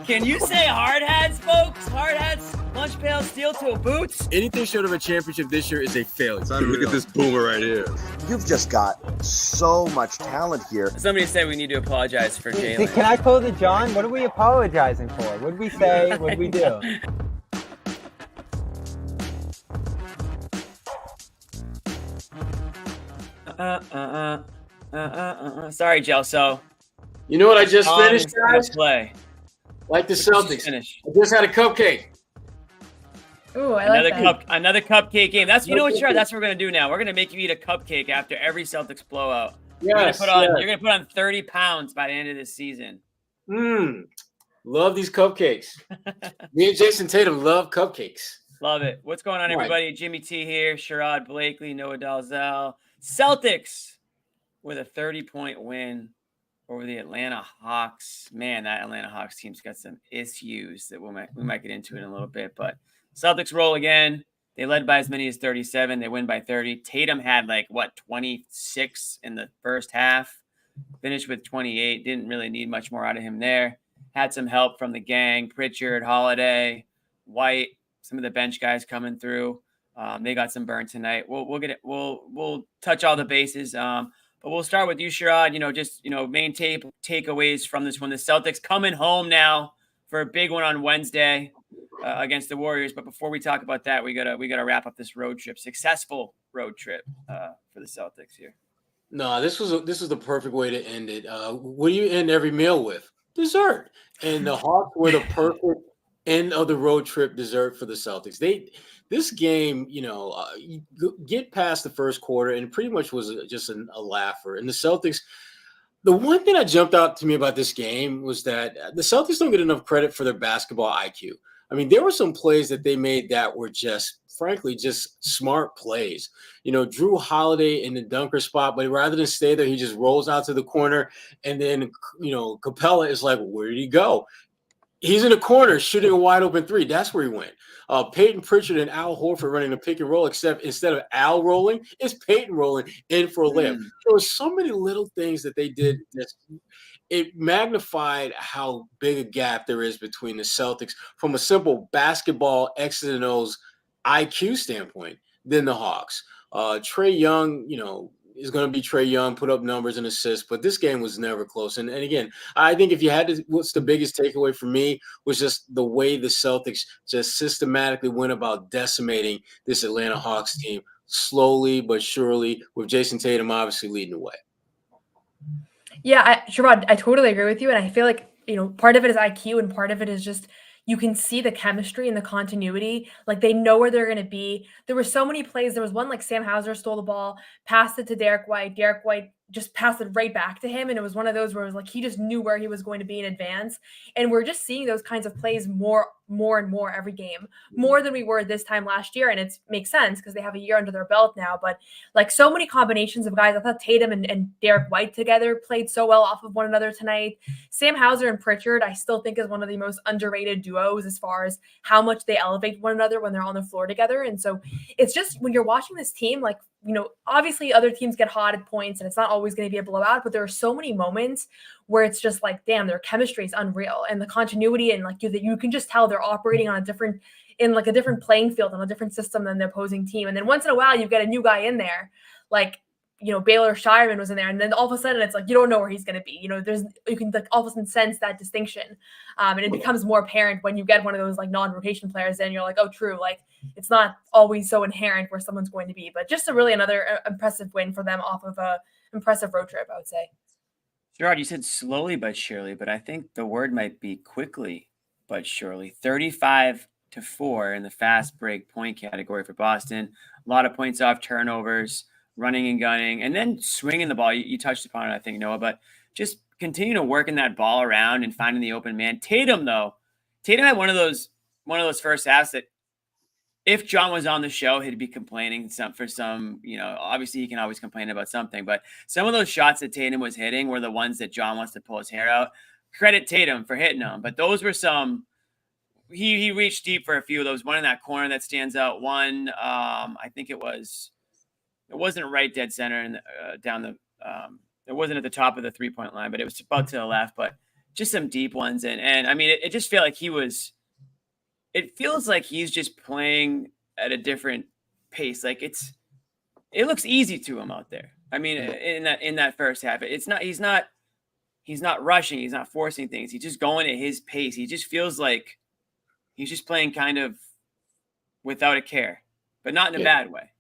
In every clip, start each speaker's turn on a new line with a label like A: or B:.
A: Can you say hard hats, folks? Hard hats, lunch pail, steel toe boots.
B: Anything short of a championship this year is a failure. Look at this boomer right here.
C: You've just got so much talent here.
A: Somebody said we need to apologize for Jaylen.
D: Can I close it, John? What are we apologizing for? What did we say? What did we do?
A: Sorry, Gelso.
E: You know what I just finished, guys?
A: Play.
E: Like the Celtics. I just had a cupcake.
F: Ooh, I like that.
A: Another cupcake game. That's you know what, Sherrod, that's what we're gonna do now. We're gonna make you eat a cupcake after every Celtics blowout.
E: Yes,
A: you're gonna put on 30 pounds by the end of this season.
E: Love these cupcakes. Me and Jason Tatum love cupcakes.
A: Love it. What's going on, everybody? Jimmy T here, Sherrod Blakely, Noah Dalzell. Celtics with a 30-point win over the Atlanta Hawks. Man, that Atlanta Hawks team's got some issues that we might get into in a little bit. But Celtics roll again. They led by as many as 37. They win by 30. Tatum had 26 in the first half. Finished with 28. Didn't really need much more out of him there. Had some help from the gang. Pritchard, Holiday, White, some of the bench guys coming through. They got some burn tonight. We'll get it. We'll touch all the bases. But we'll start with you, Sherrod. Main takeaways from this one. The Celtics coming home now for a big one on Wednesday against the Warriors. But before we talk about that, we gotta wrap up this road trip. Successful road trip for the Celtics here.
E: No, this was the perfect way to end it. What do you end every meal with? Dessert. And the Hawks were the perfect end of the road trip dessert for the Celtics. This game, you get past the first quarter, and it pretty much was just a laugher. And the Celtics, the one thing that jumped out to me about this game was that the Celtics don't get enough credit for their basketball IQ. I mean, there were some plays that they made that were just, frankly, just smart plays. Drew Holiday in the dunker spot, but rather than stay there, he just rolls out to the corner. And then, Capella is like, where did he go? He's in the corner shooting a wide open three. That's where he went. Peyton Pritchard and Al Horford running the pick and roll, except instead of Al rolling, it's Peyton rolling in for a layup. There were so many little things that they did. It magnified how big a gap there is between the Celtics from a simple basketball X's and O's IQ standpoint than the Hawks. Trae Young, is going to be Trae Young, put up numbers and assists, but this game was never close. And again, I think if you had to, what's the biggest takeaway for me was just the way the Celtics just systematically went about decimating this Atlanta Hawks team slowly but surely, with Jason Tatum obviously leading the way.
F: Yeah, Sherrod, I totally agree with you. And I feel like, part of it is IQ and part of it is just you can see the chemistry and the continuity. Like, they know where they're going to be. There were so many plays. There was one, Sam Hauser stole the ball, passed it to Derek White. Derek White just passed it right back to him. And it was one of those where it was he just knew where he was going to be in advance. And we're just seeing those kinds of plays more and more every game, more than we were this time last year. And it makes sense because they have a year under their belt now. But so many combinations of guys. I thought Tatum and Derek White together played so well off of one another tonight. Sam Hauser and Pritchard, I still think, is one of the most underrated duos as far as how much they elevate one another when they're on the floor together. And so it's just when you're watching this team, obviously other teams get hot at points and it's not always going to be a blowout, but there are so many moments where it's just damn, their chemistry is unreal. And the continuity and you can just tell they're operating on a different playing field, on a different system than the opposing team. And then once in a while you get a new guy in there, Baylor Shireman was in there, and then all of a sudden it's you don't know where he's going to be. You can all of a sudden sense that distinction, and it becomes more apparent when you get one of those non-rotation players. And you're oh, true. It's not always so inherent where someone's going to be. But just another impressive win for them off of a impressive road trip, I would say.
A: Gerard, you said slowly but surely, but I think the word might be quickly but surely. 35-4 in the fast break point category for Boston. A lot of points off turnovers, running and gunning, and then swinging the ball. You touched upon it, I think, Noah, but just continue to working that ball around and finding the open man. Tatum had one of those first halves that if John was on the show, he'd be complaining for some, obviously he can always complain about something, but some of those shots that Tatum was hitting were the ones that John wants to pull his hair out. Credit Tatum for hitting them, but those were some, he reached deep for a few of those. One in that corner that stands out. One, I think it wasn't right dead center and down the, it wasn't at the top of the 3-point line, but it was about to the left. But just some deep ones. And I mean, it just felt like it feels like he's just playing at a different pace. Like it looks easy to him out there. I mean, in that first half, he's not rushing. He's not forcing things. He's just going at his pace. He just feels like he's just playing kind of without a care, but not in a bad way.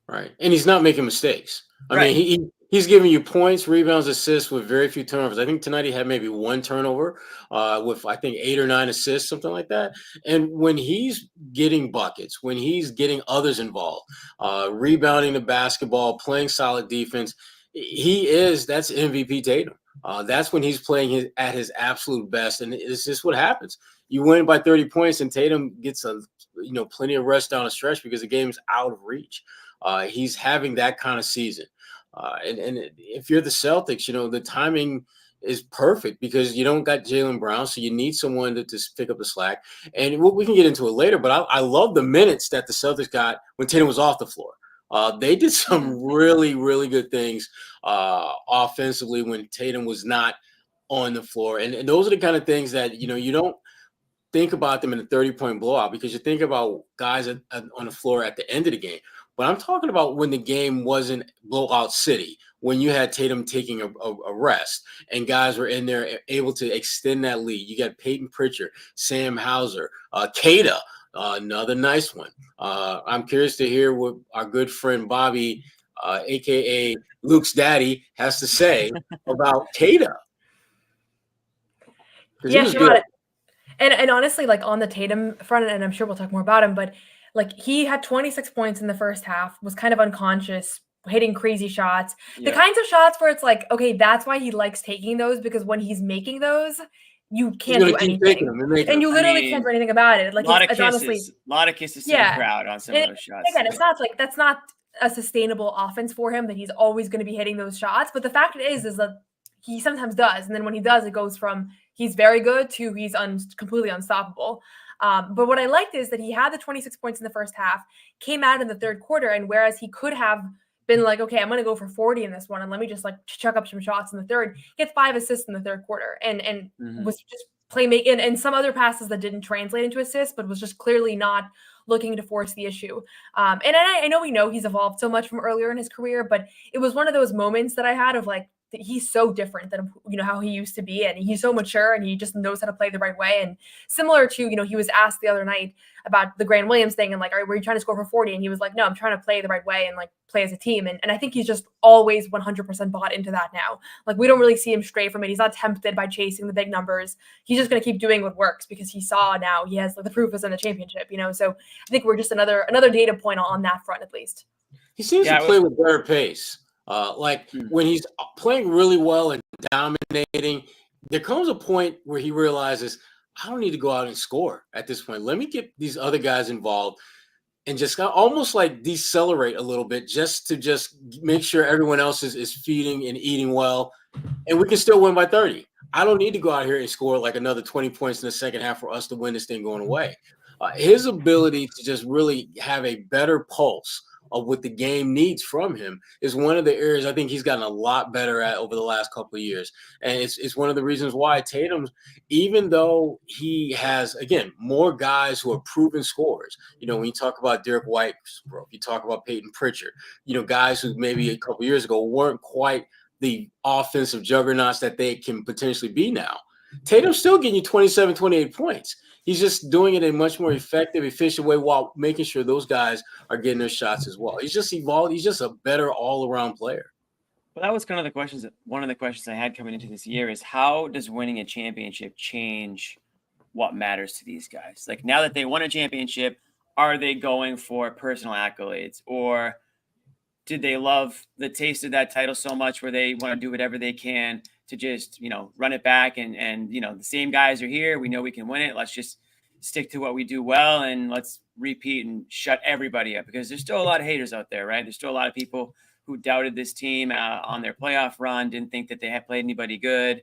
E: Right. And he's not making mistakes. I mean, he's giving you points, rebounds, assists with very few turnovers. I think tonight he had maybe one turnover with, I think, 8 or 9 assists, something like that. And when he's getting buckets, when he's getting others involved, rebounding the basketball, playing solid defense, that's MVP Tatum. That's when he's playing at his absolute best. And it's just what happens. You win by 30 points and Tatum gets plenty of rest down the stretch because the game's out of reach. He's having that kind of season. And if you're the Celtics, the timing is perfect because you don't got Jaylen Brown, so you need someone to pick up the slack. And we can get into it later, but I love the minutes that the Celtics got when Tatum was off the floor. They did some really, really good things offensively when Tatum was not on the floor. And those are the kind of things that, you don't think about them in a 30-point blowout because you think about guys on the floor at the end of the game. But I'm talking about when the game wasn't blowout city, when you had Tatum taking a rest and guys were in there able to extend that lead. You got Peyton Pritchard, Sam Hauser, Queta, another nice one. I'm curious to hear what our good friend Bobby, a.k.a. Luke's daddy, has to say about Queta.
F: Yeah, sure. And honestly, like on the Tatum front, and I'm sure we'll talk more about him, but like he had 26 points in the first half, was kind of unconscious, hitting crazy shots. The kinds of shots where it's like, okay, that's why he likes taking those, because when he's making those, you can't do anything. And you literally can't do anything about it. Like
A: a lot of kisses to the crowd on some of those shots.
F: Again, it's not like that's not a sustainable offense for him that he's always going to be hitting those shots. But the fact is that he sometimes does. And then when he does, it goes from he's very good to he's completely unstoppable. But what I liked is that he had the 26 points in the first half, came out in the third quarter, and whereas he could have been like, okay, I'm going to go for 40 in this one, and let me just like chuck up some shots in the third, he had 5 assists in the third quarter, and was just playmaking, and some other passes that didn't translate into assists, but was just clearly not looking to force the issue. And I know he's evolved so much from earlier in his career, but it was one of those moments that I had of like, he's so different than how he used to be, and he's so mature, and he just knows how to play the right way. And similar to he was asked the other night about the Grant Williams thing, and like, were you trying to score for 40? And he was like, no, I'm trying to play the right way and like play as a team. And I think he's just always 100% bought into that now. Like we don't really see him stray from it. He's not tempted by chasing the big numbers. He's just going to keep doing what works because he saw now he has like, the proof is in the championship. So I think we're just another data point on that front at least.
E: He seems to play with better pace. When he's playing really well and dominating, there comes a point where he realizes, I don't need to go out and score at this point. Let me get these other guys involved and just almost like decelerate a little bit just to make sure everyone else is feeding and eating well, and we can still win by 30. I don't need to go out here and score like another 20 points in the second half for us to win this thing going away. His ability to just really have a better pulse of what the game needs from him is one of the areas I think he's gotten a lot better at over the last couple of years. And it's one of the reasons why Tatum, even though he has, again, more guys who are proven scorers, when you talk about Derek White, you talk about Peyton Pritchard, guys who maybe a couple of years ago weren't quite the offensive juggernauts that they can potentially be now. Tatum's still getting you 27, 28 points. He's just doing it in a much more effective, efficient way while making sure those guys are getting their shots as well. He's just evolved. He's just a better all-around player.
A: Well, that was one of the questions I had coming into this year is how does winning a championship change what matters to these guys? Like now that they won a championship, are they going for personal accolades, or did they love the taste of that title so much where they want to do whatever they can to just, run it back and the same guys are here. We know we can win it. Let's just stick to what we do well and let's repeat and shut everybody up, because there's still a lot of haters out there, right? There's still a lot of people who doubted this team on their playoff run, didn't think that they had played anybody good.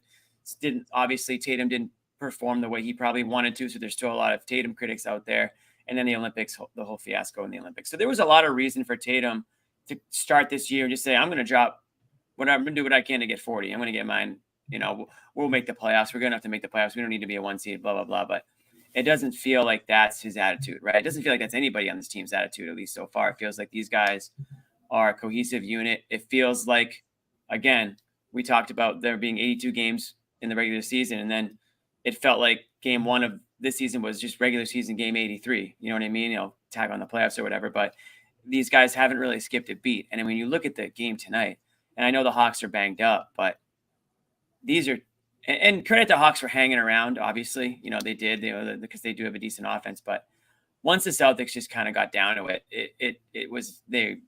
A: Obviously Tatum didn't perform the way he probably wanted to. So there's still a lot of Tatum critics out there. And then the Olympics, the whole fiasco in the Olympics. So there was a lot of reason for Tatum to start this year and just say, I'm going to drop whatever, I'm going to do what I can to get 40. I'm going to get mine we'll make the playoffs. We're going to have to make the playoffs. We don't need to be a 1 seed, blah, blah, blah. But it doesn't feel like that's his attitude, right? It doesn't feel like that's anybody on this team's attitude, at least so far. It feels like these guys are a cohesive unit. It feels like, again, we talked about there being 82 games in the regular season, and then it felt like game 1 of this season was just regular season game 83. You know what I mean? Tag on the playoffs or whatever. But these guys haven't really skipped a beat. And when you look at the game tonight, and I know the Hawks are banged up, but these are, and credit to Hawks for hanging around. Obviously, they did, because they do have a decent offense. But once the Celtics just kind of got down to it, the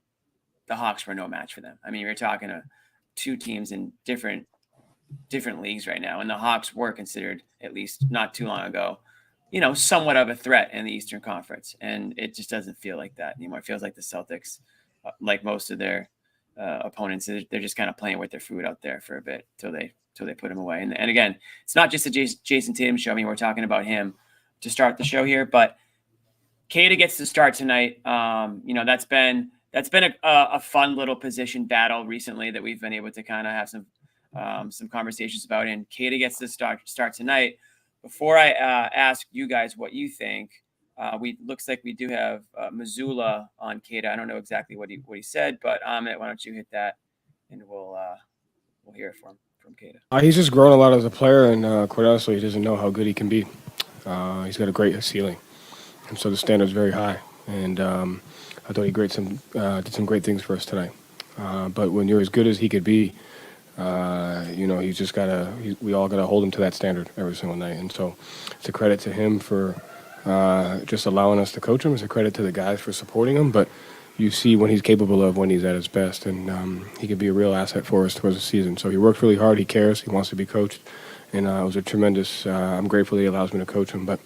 A: Hawks were no match for them. I mean, you're talking to 2 teams in different leagues right now, and the Hawks were considered, at least not too long ago, somewhat of a threat in the Eastern Conference, and it just doesn't feel like that anymore. It feels like the Celtics, like most of their opponents, they're just kind of playing with their food out there for a bit till they put him away. And again, it's not just a Jason Tatum show. I mean, we're talking about him to start the show here, but Queta gets to start tonight. That's been a fun little position battle recently that we've been able to kind of have some conversations about. And Queta gets to start tonight. Before I ask you guys what you think, looks like we do have Mazzulla on Queta. I don't know exactly what he said, but Amit, why don't you hit that, and we'll hear it from Queta.
G: He's just grown a lot as a player, and quite honestly, he doesn't know how good he can be. He's got a great ceiling, and so the standard's very high. And I thought he did some great things for us tonight. But when you're as good as he could be, he's just we all gotta hold him to that standard every single night. And so it's a credit to him for just allowing us to coach him. It's a credit to the guys for supporting him. But you see when he's capable of, when he's at his best, and he could be a real asset for us towards the season. So he works really hard. He cares. He wants to be coached. And it was a tremendous, I'm grateful that he allows me to coach him. But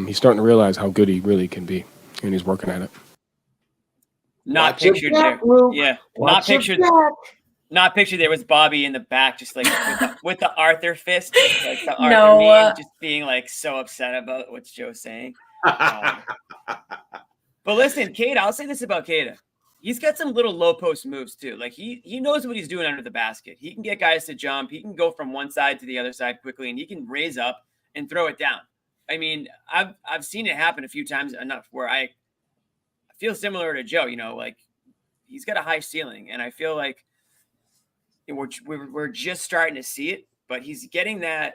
G: he's starting to realize how good he really can be, and he's working at it.
A: Not pictured there. Yeah. Not pictured there was Bobby in the back, just like with the Arthur fist, like the Arthur meme, just being like so upset about what Joe's saying. But listen, Queta, I'll say this about Queta. He's got some little low post moves too. Like he knows what he's doing under the basket. He can get guys to jump. He can go from one side to the other side quickly, and he can raise up and throw it down. I mean, I've seen it happen a few times enough where I feel similar to Joe. Like he's got a high ceiling, and I feel like we're just starting to see it. But he's getting that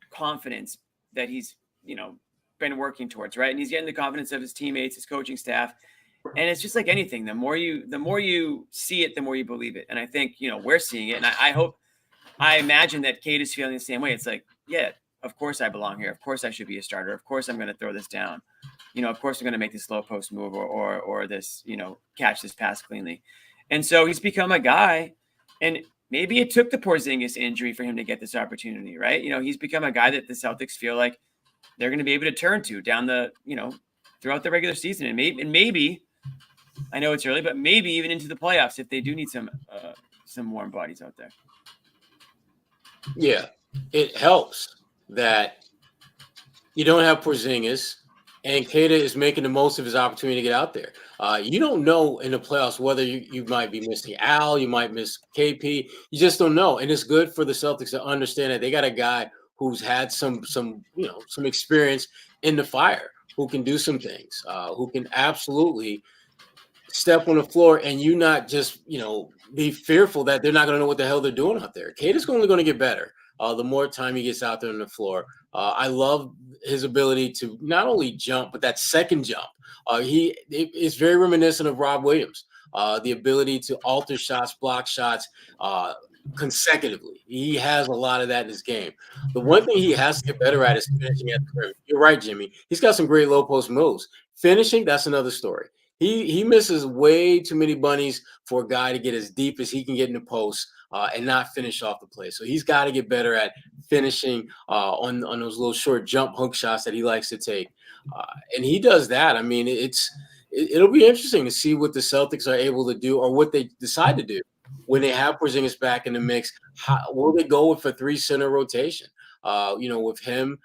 A: confidence that he's been working towards, right? And he's getting the confidence of his teammates, his coaching staff. And it's just like anything. The more you see it, the more you believe it. And I think, we're seeing it. And I imagine that Kate is feeling the same way. It's like, yeah, of course I belong here. Of course I should be a starter. Of course I'm going to throw this down. Of course I'm going to make this low post move or this, catch this pass cleanly. And so he's become a guy, and maybe it took the Porzingis injury for him to get this opportunity, right? He's become a guy that the Celtics feel like they're going to be able to turn to down the, throughout the regular season. And maybe, I know it's early, but maybe even into the playoffs if they do need some warm bodies out there.
E: Yeah, it helps that you don't have Porzingis, and Queta is making the most of his opportunity to get out there. You don't know in the playoffs whether you might be missing Al, you might miss KP. You just don't know. And it's good for the Celtics to understand that they got a guy who's had some experience in the fire, who can do some things, who can absolutely step on the floor, and you not just, be fearful that they're not going to know what the hell they're doing out there. Queta's only going to get better the more time he gets out there on the floor. I love his ability to not only jump, but that second jump. It's very reminiscent of Rob Williams. The ability to alter shots, block shots consecutively. He has a lot of that in his game. The one thing he has to get better at is finishing at the rim. You're right, Jimmy. He's got some great low post moves. Finishing, that's another story. He misses way too many bunnies for a guy to get as deep as he can get in the post and not finish off the play. So he's got to get better at finishing on those little short jump hook shots that he likes to take. And he does that. I mean, it'll be interesting to see what the Celtics are able to do, or what they decide to do when they have Porzingis back in the mix. Will they go with a 3-center rotation? With him,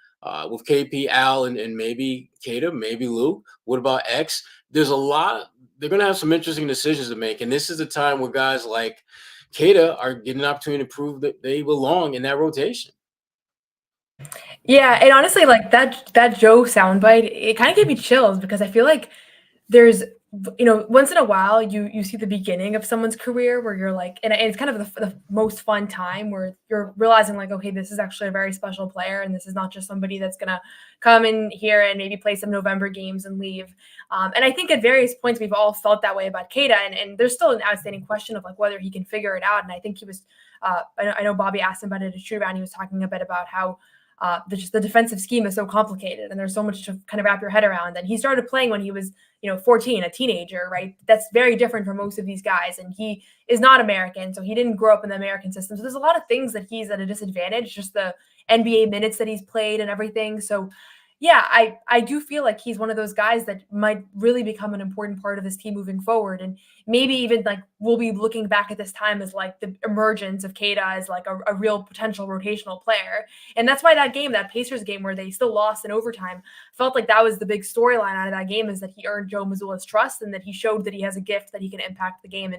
E: with KP, Al, and maybe Queta, maybe Luke. What about X? There's a lot. They're going to have some interesting decisions to make, and this is the time where guys like, Queta are getting an opportunity to prove that they belong in that rotation.
F: Yeah, and honestly, like that Joe soundbite, it kind of gave me chills because I feel like there's once in a while you see the beginning of someone's career where you're like, and it's kind of the most fun time where you're realizing like, okay, this is actually a very special player, and this is not just somebody that's gonna come in here and maybe play some November games and leave. And I think at various points we've all felt that way about Queta, and there's still an outstanding question of like whether he can figure it out. And I think he was, I know Bobby asked him about it at True Bound. He was talking a bit about how the defensive scheme is so complicated and there's so much to kind of wrap your head around. And he started playing when he was, 14, a teenager, right? That's very different from most of these guys. And he is not American, so he didn't grow up in the American system. So there's a lot of things that he's at a disadvantage, just the NBA minutes that he's played and everything. So yeah, I do feel like he's one of those guys that might really become an important part of this team moving forward. And maybe even like we'll be looking back at this time as like the emergence of Queta as like a real potential rotational player. And that's why that game, that Pacers game where they still lost in overtime, felt like that was the big storyline out of that game, is that he earned Joe Mazzulla's trust and that he showed that he has a gift that he can impact the game.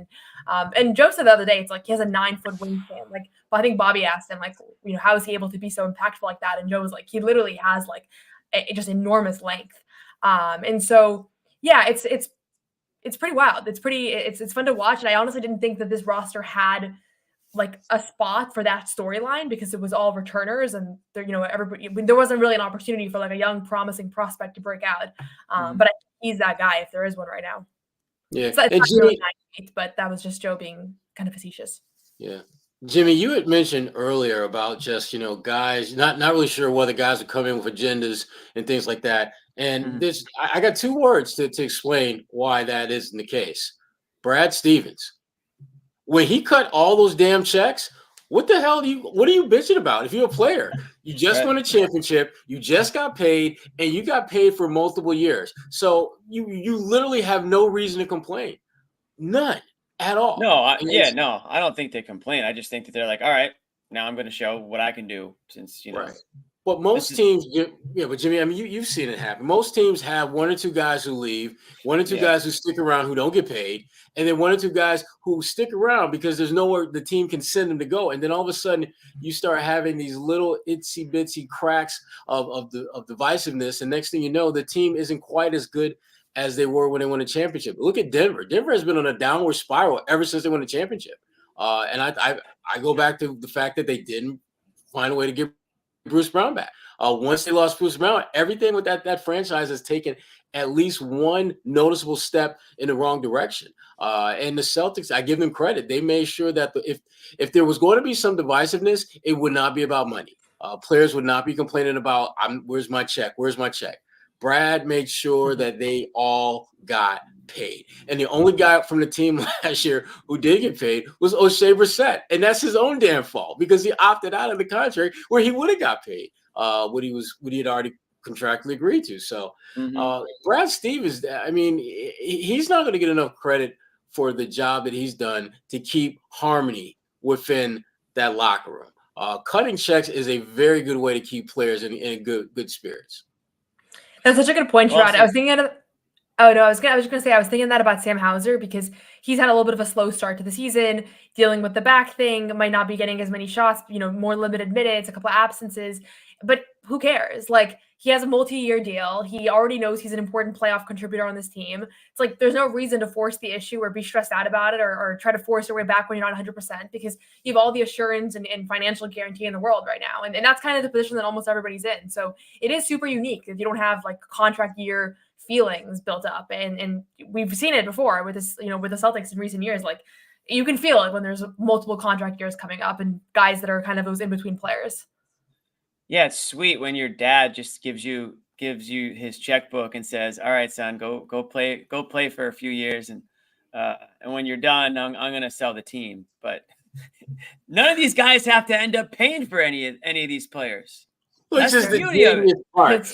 F: And Joe said the other day, it's like he has a 9-foot wingspan. Like, I think Bobby asked him like, how is he able to be so impactful like that? And Joe was like, he literally has like just enormous length. And so, yeah, it's pretty wild. It's fun to watch. And I honestly didn't think that this roster had like a spot for that storyline because it was all returners and there, everybody, there wasn't really an opportunity for like a young promising prospect to break out. But I think he's that guy if there is one right now.
E: Yeah.
F: So it's not really 9 feet, but that was just Joe being kind of facetious.
E: Yeah. Jimmy, you had mentioned earlier about just, guys, not really sure whether guys are coming with agendas and things like that. And I got 2 words to explain why that isn't the case. Brad Stevens. When he cut all those damn checks, what the hell what are you bitching about? If you're a player, you just won a championship, you just got paid, and you got paid for multiple years. So you literally have no reason to complain. None. At all.
A: No, I don't think they complain. I just think that they're like, all right, now I'm going to show what I can do since,
E: Right. But most teams, but Jimmy, I mean, you've seen it happen. Most teams have 1 or 2 guys who leave, 1 or 2 guys who stick around who don't get paid, and then 1 or 2 guys who stick around because there's nowhere the team can send them to go. And then all of a sudden, you start having these little itsy bitsy cracks of divisiveness, and next thing you know, the team isn't quite as good as they were when they won a championship. Look at Denver. Denver has been on a downward spiral ever since they won a championship. And I go back to the fact that they didn't find a way to get Bruce Brown back. Once they lost Bruce Brown, everything with that franchise has taken at least one noticeable step in the wrong direction. And the Celtics, I give them credit. They made sure that if there was going to be some divisiveness, it would not be about money. Players would not be complaining about, where's my check? Where's my check? Brad made sure that they all got paid. And the only guy from the team last year who did get paid was O'Shea Brissett. And that's his own damn fault because he opted out of the contract where he would have got paid what he had already contractually agreed to. So Brad Stevens, I mean, he's not going to get enough credit for the job that he's done to keep harmony within that locker room. Cutting checks is a very good way to keep players in good spirits.
F: That's such a good point, Sherrod. I was thinking I was just gonna say I was thinking that about Sam Hauser because he's had a little bit of a slow start to the season, dealing with the back thing, might not be getting as many shots, more limited minutes, a couple of absences. But who cares? Like, he has a multi-year deal. He already knows he's an important playoff contributor on this team. It's like there's no reason to force the issue or be stressed out about it or try to force your way back when you're not 100% because you have all the assurance and financial guarantee in the world right now. And that's kind of the position that almost everybody's in. So it is super unique if you don't have like contract year feelings built up. And we've seen it before with this, with the Celtics in recent years. Like, you can feel it when there's multiple contract years coming up and guys that are kind of those in-between players.
A: Yeah, it's sweet when your dad just gives you his checkbook and says, "All right, son, go play for a few years, and when you're done, I'm going to sell the team." But none of these guys have to end up paying for any of these players.
E: Which is the genius part.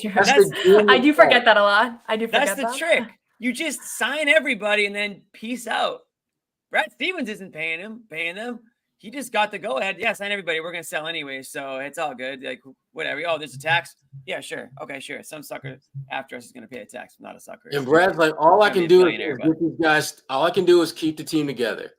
F: I do forget that a lot. That's
A: the trick. You just sign everybody and then peace out. Brad Stevens isn't paying them. He just got the go ahead. Yeah, sign everybody. We're going to sell anyway, so it's all good. Like, whatever. Oh, there's a tax? Yeah, sure. Okay, sure. Some sucker after us is going to pay a tax. I'm not a sucker.
E: And Brad's like, all I can do is get these guys. All I can do is keep the team together.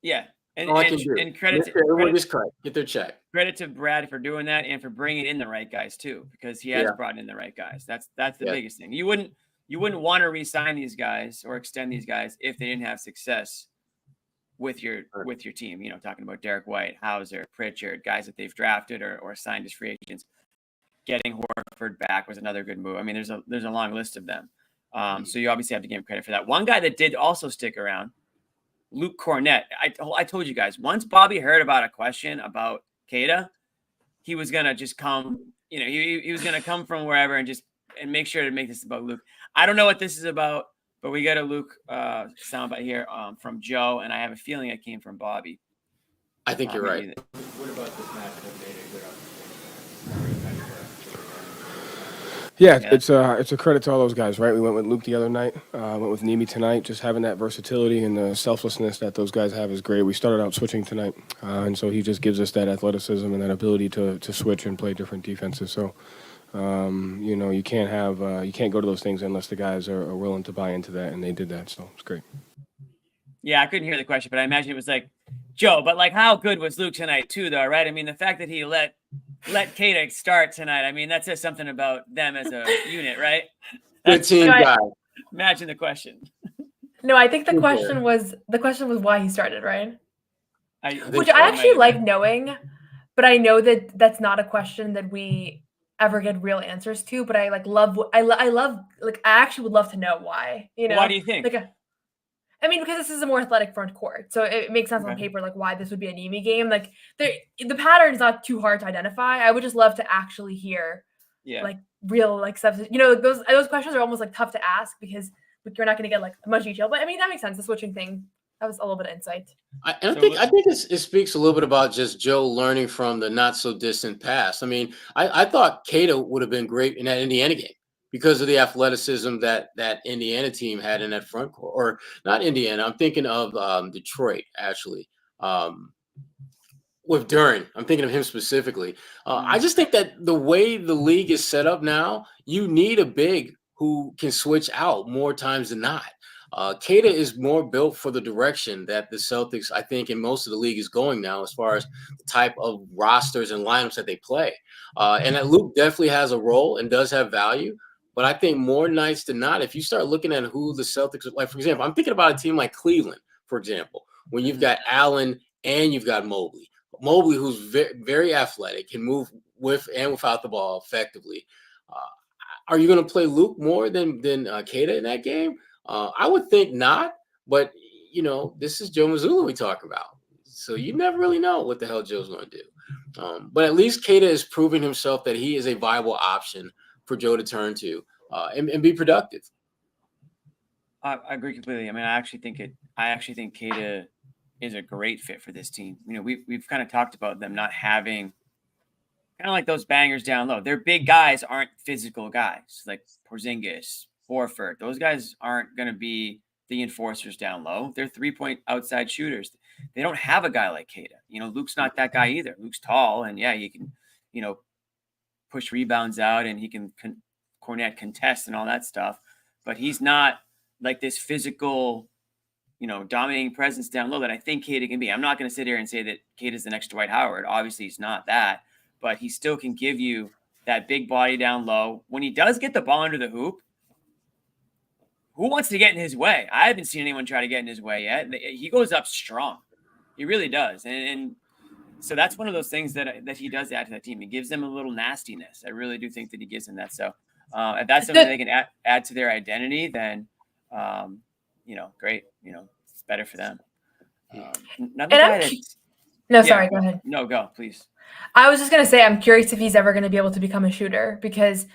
A: Yeah, And,
E: All I
A: and,
E: can do.
A: and credit to
E: Everyone gets credit. Get their check.
A: credit to Brad for doing that and for bringing in the right guys too, because he has
E: Yeah.
A: brought in the right guys. That's the
E: Yeah.
A: biggest thing. You wouldn't want to re-sign these guys or extend these guys if they didn't have success with your team. You know, talking about Derek White, Hauser, Pritchard, guys that they've drafted or signed as free agents. Getting Horford back was another good move. I mean, there's a long list of them. So you obviously have to give him credit for that. One guy that did also stick around, Luke Cornett. I told you guys, once Bobby heard about a question about Queta, he was gonna just come. You know, he was gonna come from wherever and make sure to make this about Luke. I don't know what this is about, but we got a Luke soundbite here from Joe, and I have a feeling it came from Bobby.
E: I think you're right.
G: What about this match that made it good? Yeah, it's a credit to all those guys, right? We went with Luke the other night, went with Neemi tonight. Just having that versatility and the selflessness that those guys have is great. We started out switching tonight, and so he just gives us that athleticism and that ability to switch and play different defenses. So, you know, you can't go to those things unless the guys are willing to buy into that, and they did that. So it's great.
A: Yeah, I couldn't hear the question, but I imagine it was like, Joe, but like how good was Luke tonight too, though, right? I mean, the fact that he let Queta start tonight, I mean, that says something about them as a unit, right?
E: Good team guy.
A: Imagine the question.
F: No, I think the question was why he started, right? Which I actually like knowing, but I know that that's not a question that we ever get real answers to. But I actually would love to know why. You know,
A: why do you think?
F: I mean, because this is a more athletic front court, so it makes sense on paper, like why this would be a Neemi game. Like the pattern is not too hard to identify. I would just love to actually hear, like real like stuff. You know, those questions are almost like tough to ask because you're not going to get like much detail. But I mean, that makes sense. The switching thing, that was a little bit of insight.
E: I think it speaks a little bit about just Joe learning from the not so distant past. I mean, I thought Queta would have been great in that Indiana game, because of the athleticism that Indiana team had in that front court. Or not Indiana, I'm thinking of Detroit, actually, with Duren. I'm thinking of him specifically. I just think that the way the league is set up now, you need a big who can switch out more times than not. Queta is more built for the direction that the Celtics, I think, in most of the league is going now, as far as the type of rosters and lineups that they play. And that Luke definitely has a role and does have value. But I think more nights than not, if you start looking at who the Celtics are, like, for example, I'm thinking about a team like Cleveland, for example, when you've got Allen and you've got Mobley. Mobley, who's very, very athletic, can move with and without the ball effectively. Are you going to play Luke more than Queta in that game? I would think not. But, you know, this is Joe Mazzulla we talk about. So you never really know what the hell Joe's going to do. But at least Queta is proving himself that he is a viable option for Joe to turn to and be productive.
A: I agree completely. I mean, I actually think Queta is a great fit for this team. You know, we've kind of talked about them not having kind of like those bangers down low. Their big guys aren't physical guys like Porzingis, Horford. Those guys aren't going to be the enforcers down low. They're 3-point outside shooters. They don't have a guy like Queta. You know, Luke's not that guy either. Luke's tall, and yeah, he can, you know, push rebounds out, and he can Cornette contest and all that stuff. But he's not like this physical, you know, dominating presence down low that I think Queta can be. I'm not going to sit here and say that Queta's the next Dwight Howard. Obviously, he's not that, but he still can give you that big body down low. When he does get the ball under the hoop, who wants to get in his way? I haven't seen anyone try to get in his way yet. He goes up strong. He really does. And so that's one of those things that he does add to that team. He gives them a little nastiness. I really do think that he gives them that. So if that's something they can add to their identity, then, you know, great. You know, it's better for them.
F: Sorry, go ahead.
A: No, go, please.
F: I was just going to say, I'm curious if he's ever going to be able to become a shooter because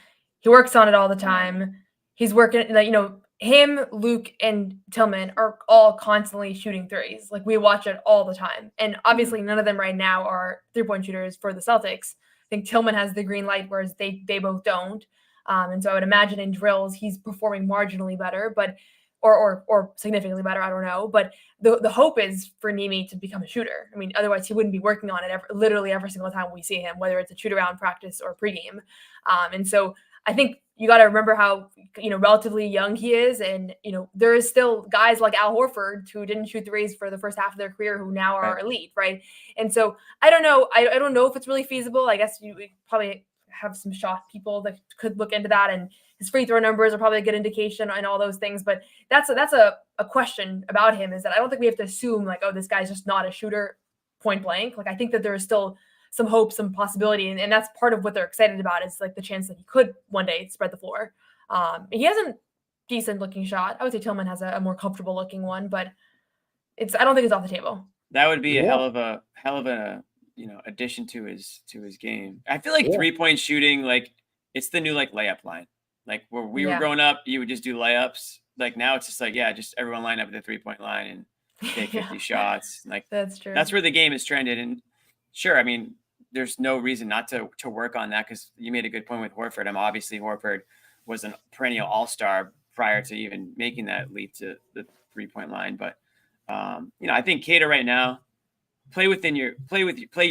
F: he works on it all the time. He's working, you know, him, Luke, and Tillman are all constantly shooting threes. Like, we watch it all the time. And obviously none of them right now are 3-point shooters for the Celtics. I think Tillman has the green light, whereas they both don't. And so I would imagine in drills, he's performing marginally better, but or significantly better. I don't know. But the hope is for Neemi to become a shooter. I mean, otherwise he wouldn't be working on it literally every single time we see him, whether it's a shoot around practice or pregame. And so I think you got to remember how, relatively young he is. And, there is still guys like Al Horford who didn't shoot threes for the first half of their career who now are elite, right? And so I don't know. I don't know if it's really feasible. I guess we probably have some shot people that could look into that. And his free throw numbers are probably a good indication and all those things. But that's a question about him, is that I don't think we have to assume like, oh, this guy's just not a shooter point blank. Like, I think that there is still some hope, some possibility. And that's part of what they're excited about, is like the chance that he could one day spread the floor. He has a decent looking shot. I would say Tillman has a more comfortable looking one, but I don't think it's off the table.
A: That would be a hell of a addition to his game. I feel like 3-point shooting, like it's the new like layup line. Like where we were growing up, you would just do layups. Like now it's just like, just everyone line up at the 3-point line and take 50 shots. Like
F: that's true.
A: That's where the game is trended. And sure, I mean, there's no reason not to work on that, because you made a good point with Horford. Obviously Horford was a perennial all-star prior to even making that leap to the 3-point line. But I think Queta right now, play your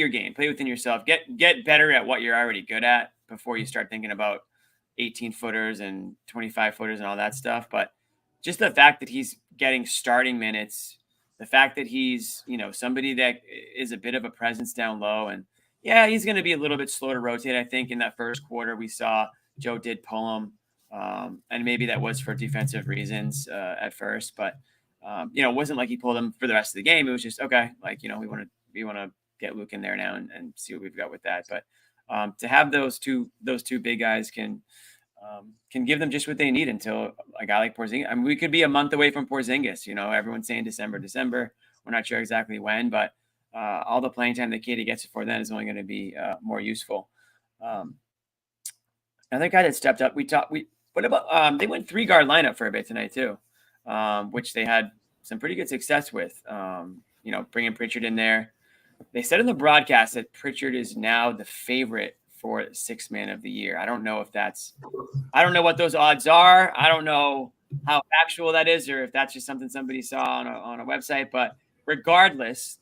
A: game, play within yourself, get better at what you're already good at before you start thinking about 18-footers and 25-footers and all that stuff. But just the fact that he's getting starting minutes, the fact that he's, somebody that is a bit of a presence down low, and he's going to be a little bit slow to rotate. I think in that first quarter we saw Joe did pull him, and maybe that was for defensive reasons at first, but it wasn't like he pulled him for the rest of the game. It was just, okay, like, we want to get Luke in there now and see what we've got with that. But to have those two big guys can give them just what they need until a guy like Porzingis. I mean, we could be a month away from Porzingis. Everyone's saying December. We're not sure exactly when, but all the playing time that Queta gets before then is only going to be more useful. Another guy that stepped up. What about they went 3-guard lineup for a bit tonight too, which they had some pretty good success with. Bringing Pritchard in there. They said in the broadcast that Pritchard is now the favorite for 6th man of the year. I don't know what those odds are. I don't know how factual that is, or if that's just something somebody saw on a website. But regardless,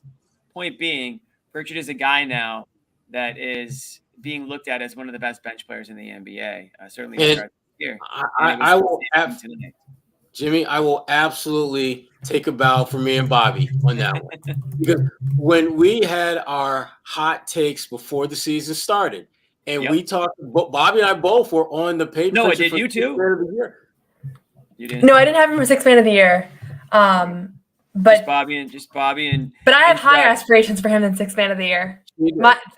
A: point being, Pritchard is a guy now that is being looked at as one of the best bench players in the NBA. Certainly here.
E: I will Jimmy, I will absolutely take a bow for me and Bobby on that one. Because when we had our hot takes before the season started, and we talked, Bobby and I both were on the page.
A: No, did you too?
F: You didn't? No, I didn't have him for 6th man of the year. But
A: just Bobby and.
F: But I have higher aspirations for him than 6th man of the year.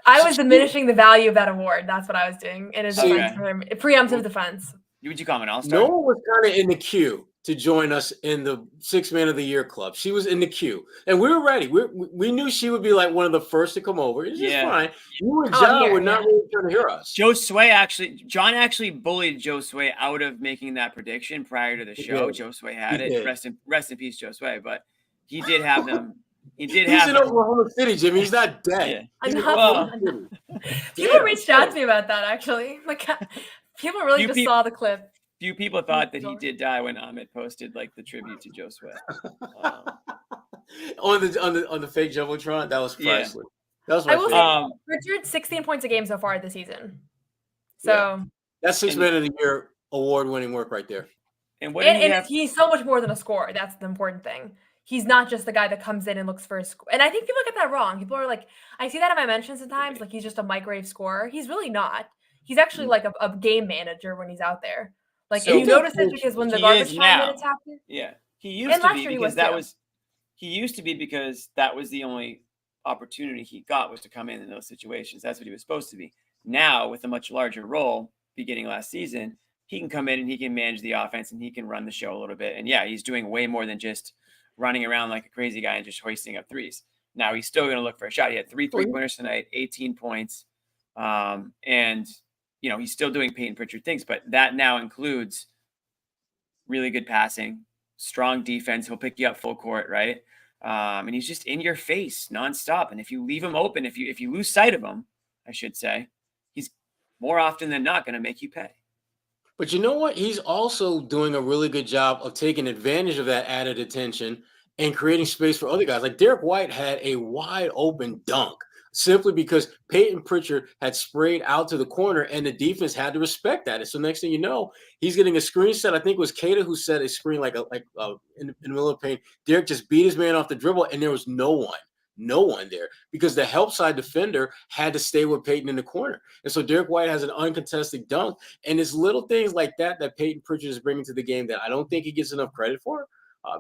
F: I was diminishing the value of that award. That's what I was doing in a defense for him, a preemptive defense.
A: Would you call him an all-star?
E: No one was kind of in the queue to join us in the 6th man of the year club. She was in the queue, and we were ready. We knew she would be like one of the first to come over. It's just fine. You and John were not really trying to hear us.
A: John actually bullied Joe Sway out of making that prediction prior to the show. Joe Sway had it. Rest in peace, Joe Sway. But he did have them. He's in
E: Oklahoma City, Jimmy. He's not dead.
F: Yeah. People reached out to me about that, actually. Like, people really just saw the clip.
A: Few people thought that he did die when Amit posted like the tribute to Joe Sway.
E: On the fake Jumbotron, that was priceless. That was
F: I will say, Richard, 16 points a game so far this season. So
E: that's 6th man of the year award-winning work right there.
A: And
F: he's so much more than a scorer. That's the important thing. He's not just the guy that comes in and looks for a score. And I think people get that wrong. People are like, I see that in my mentions sometimes, like he's just a microwave scorer. He's really not. He's actually like a game manager when he's out there. Like, so you notice it because when the garbage time minutes happen.
A: Yeah, he used to be because that was the only opportunity he got, was to come in those situations. That's what he was supposed to be. Now, with a much larger role beginning last season, he can come in and he can manage the offense and he can run the show a little bit. And he's doing way more than just running around like a crazy guy and just hoisting up threes. Now he's still going to look for a shot. He had 3 3-pointers tonight, 18 points. And he's still doing Peyton Pritchard things, but that now includes really good passing, strong defense. He'll pick you up full court, right? And he's just in your face nonstop. And if you leave him open, if you lose sight of him, I should say, he's more often than not going to make you pay.
E: But you know what? He's also doing a really good job of taking advantage of that added attention and creating space for other guys. Like Derek White had a wide open dunk. simply because Peyton Pritchard had sprayed out to the corner and the defense had to respect that. And so next thing you know, he's getting a screen set. I think it was Queta who set a screen in the middle of the paint. Derek just beat his man off the dribble, and there was no one there because the help side defender had to stay with Peyton in the corner. And so Derek White has an uncontested dunk. And it's little things like that Peyton Pritchard is bringing to the game that I don't think he gets enough credit for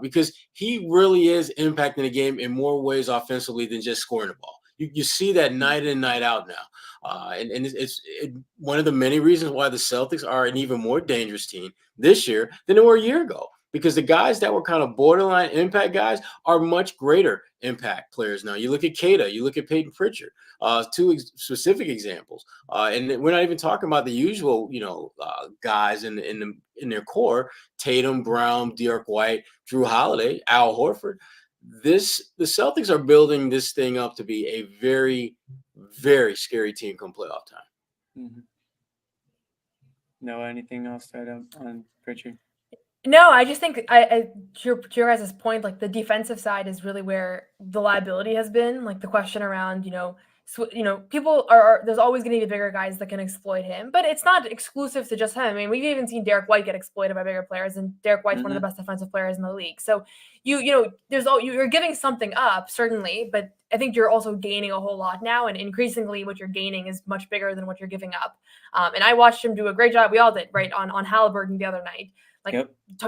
E: because he really is impacting the game in more ways offensively than just scoring the ball. You see that night in, night out now. And it's one of the many reasons why the Celtics are an even more dangerous team this year than they were a year ago. Because the guys that were kind of borderline impact guys are much greater impact players now. You look at Queta, you look at Peyton Pritchard, two specific examples. And we're not even talking about the usual, guys in their core: Tatum, Brown, Derek White, Drew Holiday, Al Horford. The Celtics are building this thing up to be a very, very scary team come playoff time.
A: Mm-hmm. No, anything else to add on Pritchard?
F: No, I just think to your guys' point, like the defensive side is really where the liability has been. Like the question around, people there's always going to be bigger guys that can exploit him, but it's not exclusive to just him. I mean, we've even seen Derek White get exploited by bigger players, and Derek White's one of the best defensive players in the league. So you're giving something up certainly, but I think you're also gaining a whole lot now, and increasingly what you're gaining is much bigger than what you're giving up. And I watched him do a great job. We all did, right, on Halliburton the other night.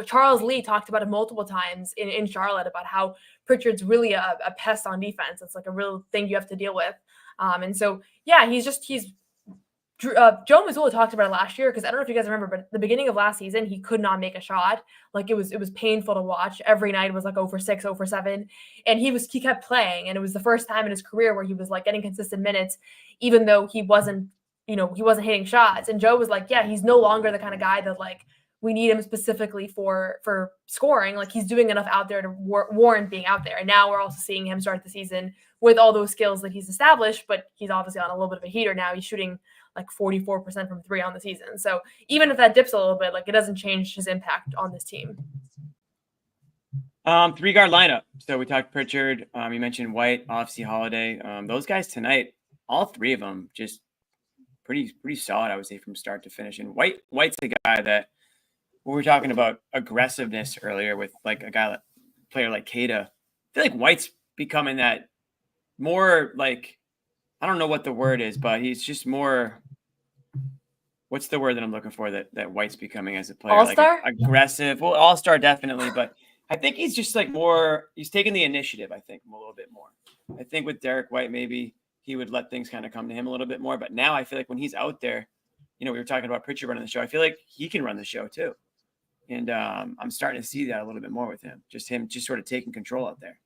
F: Charles Lee talked about it multiple times in Charlotte about how Pritchard's really a pest on defense. It's like a real thing you have to deal with. And so, yeah, Joe Mazzulla talked about it last year because I don't know if you guys remember, but at the beginning of last season, he could not make a shot. Like it was painful to watch. Every night was like 0 for 6, 0 for 7. And he kept playing. And it was the first time in his career where he was like getting consistent minutes, even though he wasn't hitting shots. And Joe was like, yeah, he's no longer the kind of guy that like, we need him specifically for scoring. Like he's doing enough out there to warrant being out there. And now we're also seeing him start the season with all those skills that he's established, but he's obviously on a little bit of a heater now. He's shooting like 44% from 3 on the season. So even if that dips a little bit, like it doesn't change his impact on this team.
A: 3-guard lineup. So we talked Pritchard. You mentioned White, obviously Holiday. Those guys tonight, all three of them just pretty solid, I would say, from start to finish. And White's a guy that, we were talking about aggressiveness earlier with like a player like Queta. I feel like White's becoming that more like, I don't know what the word is, but he's just more, what's the word that I'm looking for that White's becoming as a player?
F: All-star?
A: Like aggressive. Well, all-star definitely, but I think he's just like more, he's taking the initiative, I think, a little bit more. I think with Derek White, maybe he would let things kind of come to him a little bit more. But now I feel like when he's out there, we were talking about Pritchard running the show. I feel like he can run the show too. And I'm starting to see that a little bit more with him just sort of taking control out there.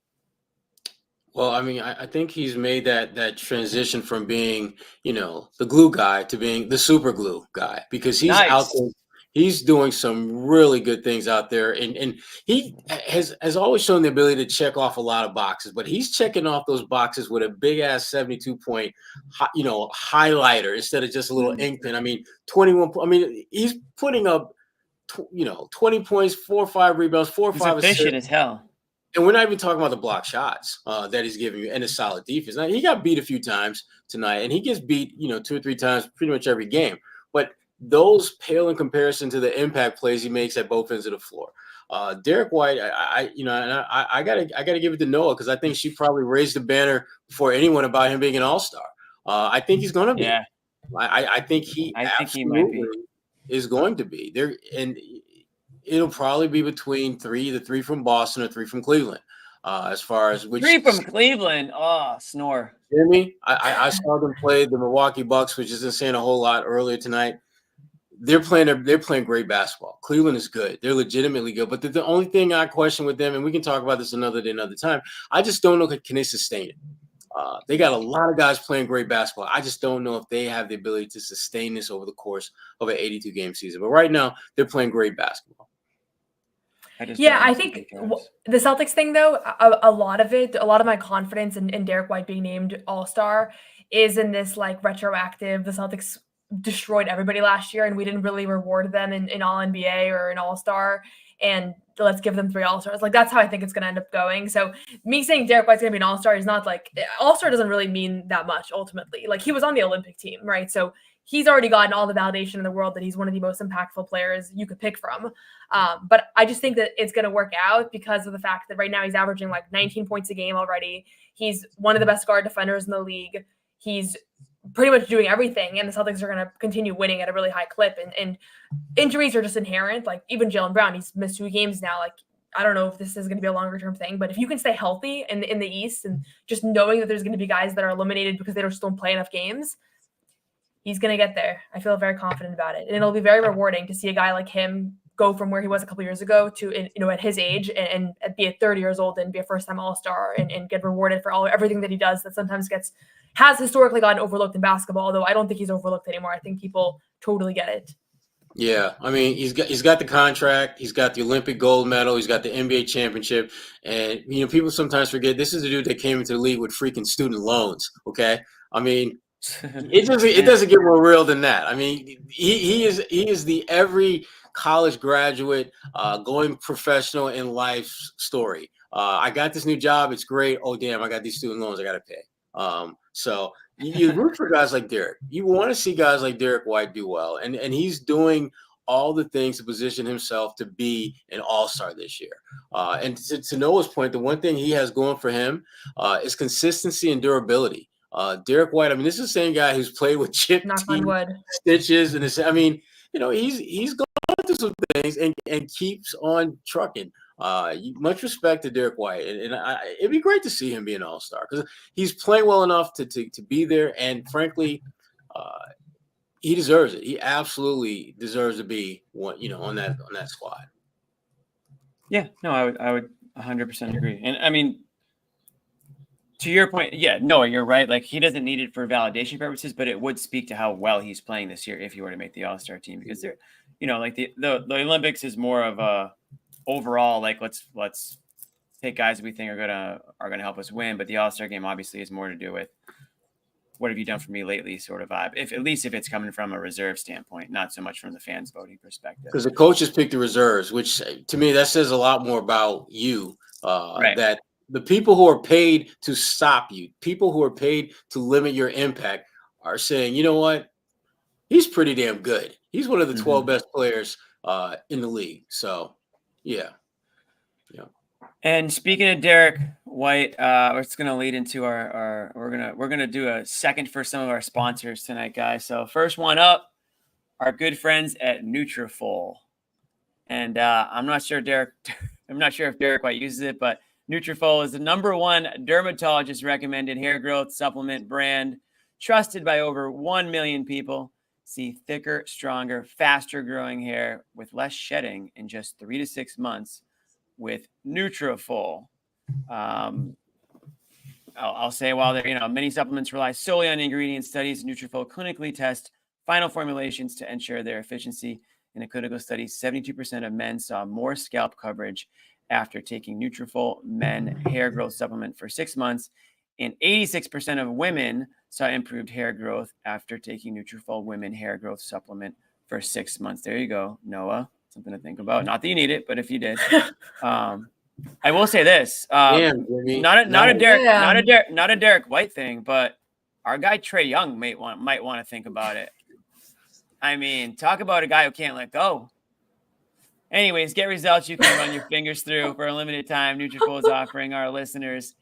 E: Well, I mean, I think he's made that transition from being, the glue guy to being the super glue guy because he's out there. He's doing some really good things out there. And he has always shown the ability to check off a lot of boxes, but he's checking off those boxes with a big ass 72-point, highlighter instead of just a little ink pen. I mean, 21. I mean, he's putting up 20 points, 4 or 5 rebounds, 4 or 5 assists.
A: Efficient as hell.
E: And we're not even talking about the block shots that he's giving you and a solid defense. Now, he got beat a few times tonight, and he gets beat, 2 or 3 times pretty much every game. But those pale in comparison to the impact plays he makes at both ends of the floor. Derek White, I gotta give it to Noah because I think she probably raised the banner before anyone about him being an all-star. I think he's going to be.
A: Yeah.
E: I think he might be. Is going to be there, and it'll probably be between the 3 from Boston or 3 from Cleveland. As far as which
A: 3 from Cleveland, snore.
E: You hear me? I saw them play the Milwaukee Bucks, which isn't saying a whole lot earlier tonight. They're playing great basketball. Cleveland is good. They're legitimately good. But the only thing I question with them, and we can talk about this another day, another time, I just don't know can they sustain it. They got a lot of guys playing great basketball. I just don't know if they have the ability to sustain this over the course of an 82-game season. But right now, they're playing great basketball.
F: I think the Celtics thing, though, a lot of my confidence in Derek White being named All-Star is in this like retroactive. The Celtics destroyed everybody last year, and we didn't really reward them in All-NBA or an All-Star. And let's give them 3 All-Stars. Like, that's how I think it's going to end up going. So me saying Derek White's going to be an All-Star is not like All-Star doesn't really mean that much ultimately. Like, he was on the Olympic team, right? So he's already gotten all the validation in the world that he's one of the most impactful players you could pick from. But I just think that it's going to work out because of the fact that right now he's averaging like 19 points a game already. He's one of the best guard defenders in the league. He's pretty much doing everything, and the Celtics are going to continue winning at a really high clip. And injuries are just inherent. Like, even Jaylen Brown, he's missed 2 games now. Like, I don't know if this is going to be a longer term thing, but if you can stay healthy in the East and just knowing that there's going to be guys that are eliminated because they just don't play enough games, he's going to get there. I feel very confident about it. And it'll be very rewarding to see a guy like him go from where he was a couple years ago to, at his age and be at 30 years old and be a first-time All-Star and get rewarded for everything that he does that sometimes has historically gotten overlooked in basketball, although I don't think he's overlooked anymore. I think people totally get it.
E: Yeah, I mean, he's got the contract, he's got the Olympic gold medal, he's got the NBA championship, and people sometimes forget this is a dude that came into the league with freaking student loans. Okay, I mean, it doesn't get more real than that. I mean, he is the every college graduate going professional in life story. I got this new job, it's great. Oh damn, I got these student loans I got to pay. So you root for guys like Derek. You want to see guys like Derek White do well, and he's doing all the things to position himself to be an All-Star this year. And to Noah's point, the one thing he has going for him is consistency and durability. Derek White, I mean, this is the same guy who's played with chip stitches, and he's gone through some things and keeps on trucking. Much respect to Derek White, and it'd be great to see him be an All-Star because he's playing well enough to be there, and frankly, he deserves it. He absolutely deserves to be one, on that squad.
A: Yeah, no, I would 100% agree, and I mean, to your point, yeah, no, you're right. Like, he doesn't need it for validation purposes, but it would speak to how well he's playing this year if he were to make the All-Star team, because they're, like the Olympics is more of a overall, like, let's take guys we think are gonna help us win, but the All-Star game obviously has more to do with what have you done for me lately sort of vibe, at least if it's coming from a reserve standpoint, not so much from the fans voting perspective.
E: Because the coaches pick the reserves, which to me that says a lot more about you. Right. That the people who are paid to stop you, people who are paid to limit your impact, are saying, you know what, he's pretty damn good. He's one of the 12 best players in the league. So, yeah.
A: And speaking of Derek White, it's going to lead into our we're gonna do a second for some of our sponsors tonight, guys. So first one up, our good friends at Nutrafol, and I'm not sure if Derek White uses it, but Nutrafol is the #1 dermatologist recommended hair growth supplement brand, trusted by over 1 million people. See thicker, stronger, faster growing hair with less shedding in just 3 to 6 months with Nutrafol. I'll say while there, many supplements rely solely on ingredient studies, Nutrafol clinically test final formulations to ensure their efficiency. In a clinical study, 72% of men saw more scalp coverage after taking Nutrafol men hair growth supplement for 6 months, and 86% of women saw improved hair growth after taking Nutrafol women hair growth supplement for 6 months. There you go, Noah. Something to think about. Not that you need it, but if you did, I will say this: not a Derek White thing, but our guy Trae Young might want to think about it. I mean, talk about a guy who can't let go. Anyways, get results you can run your fingers through. For a limited time, Nutrafol is offering our listeners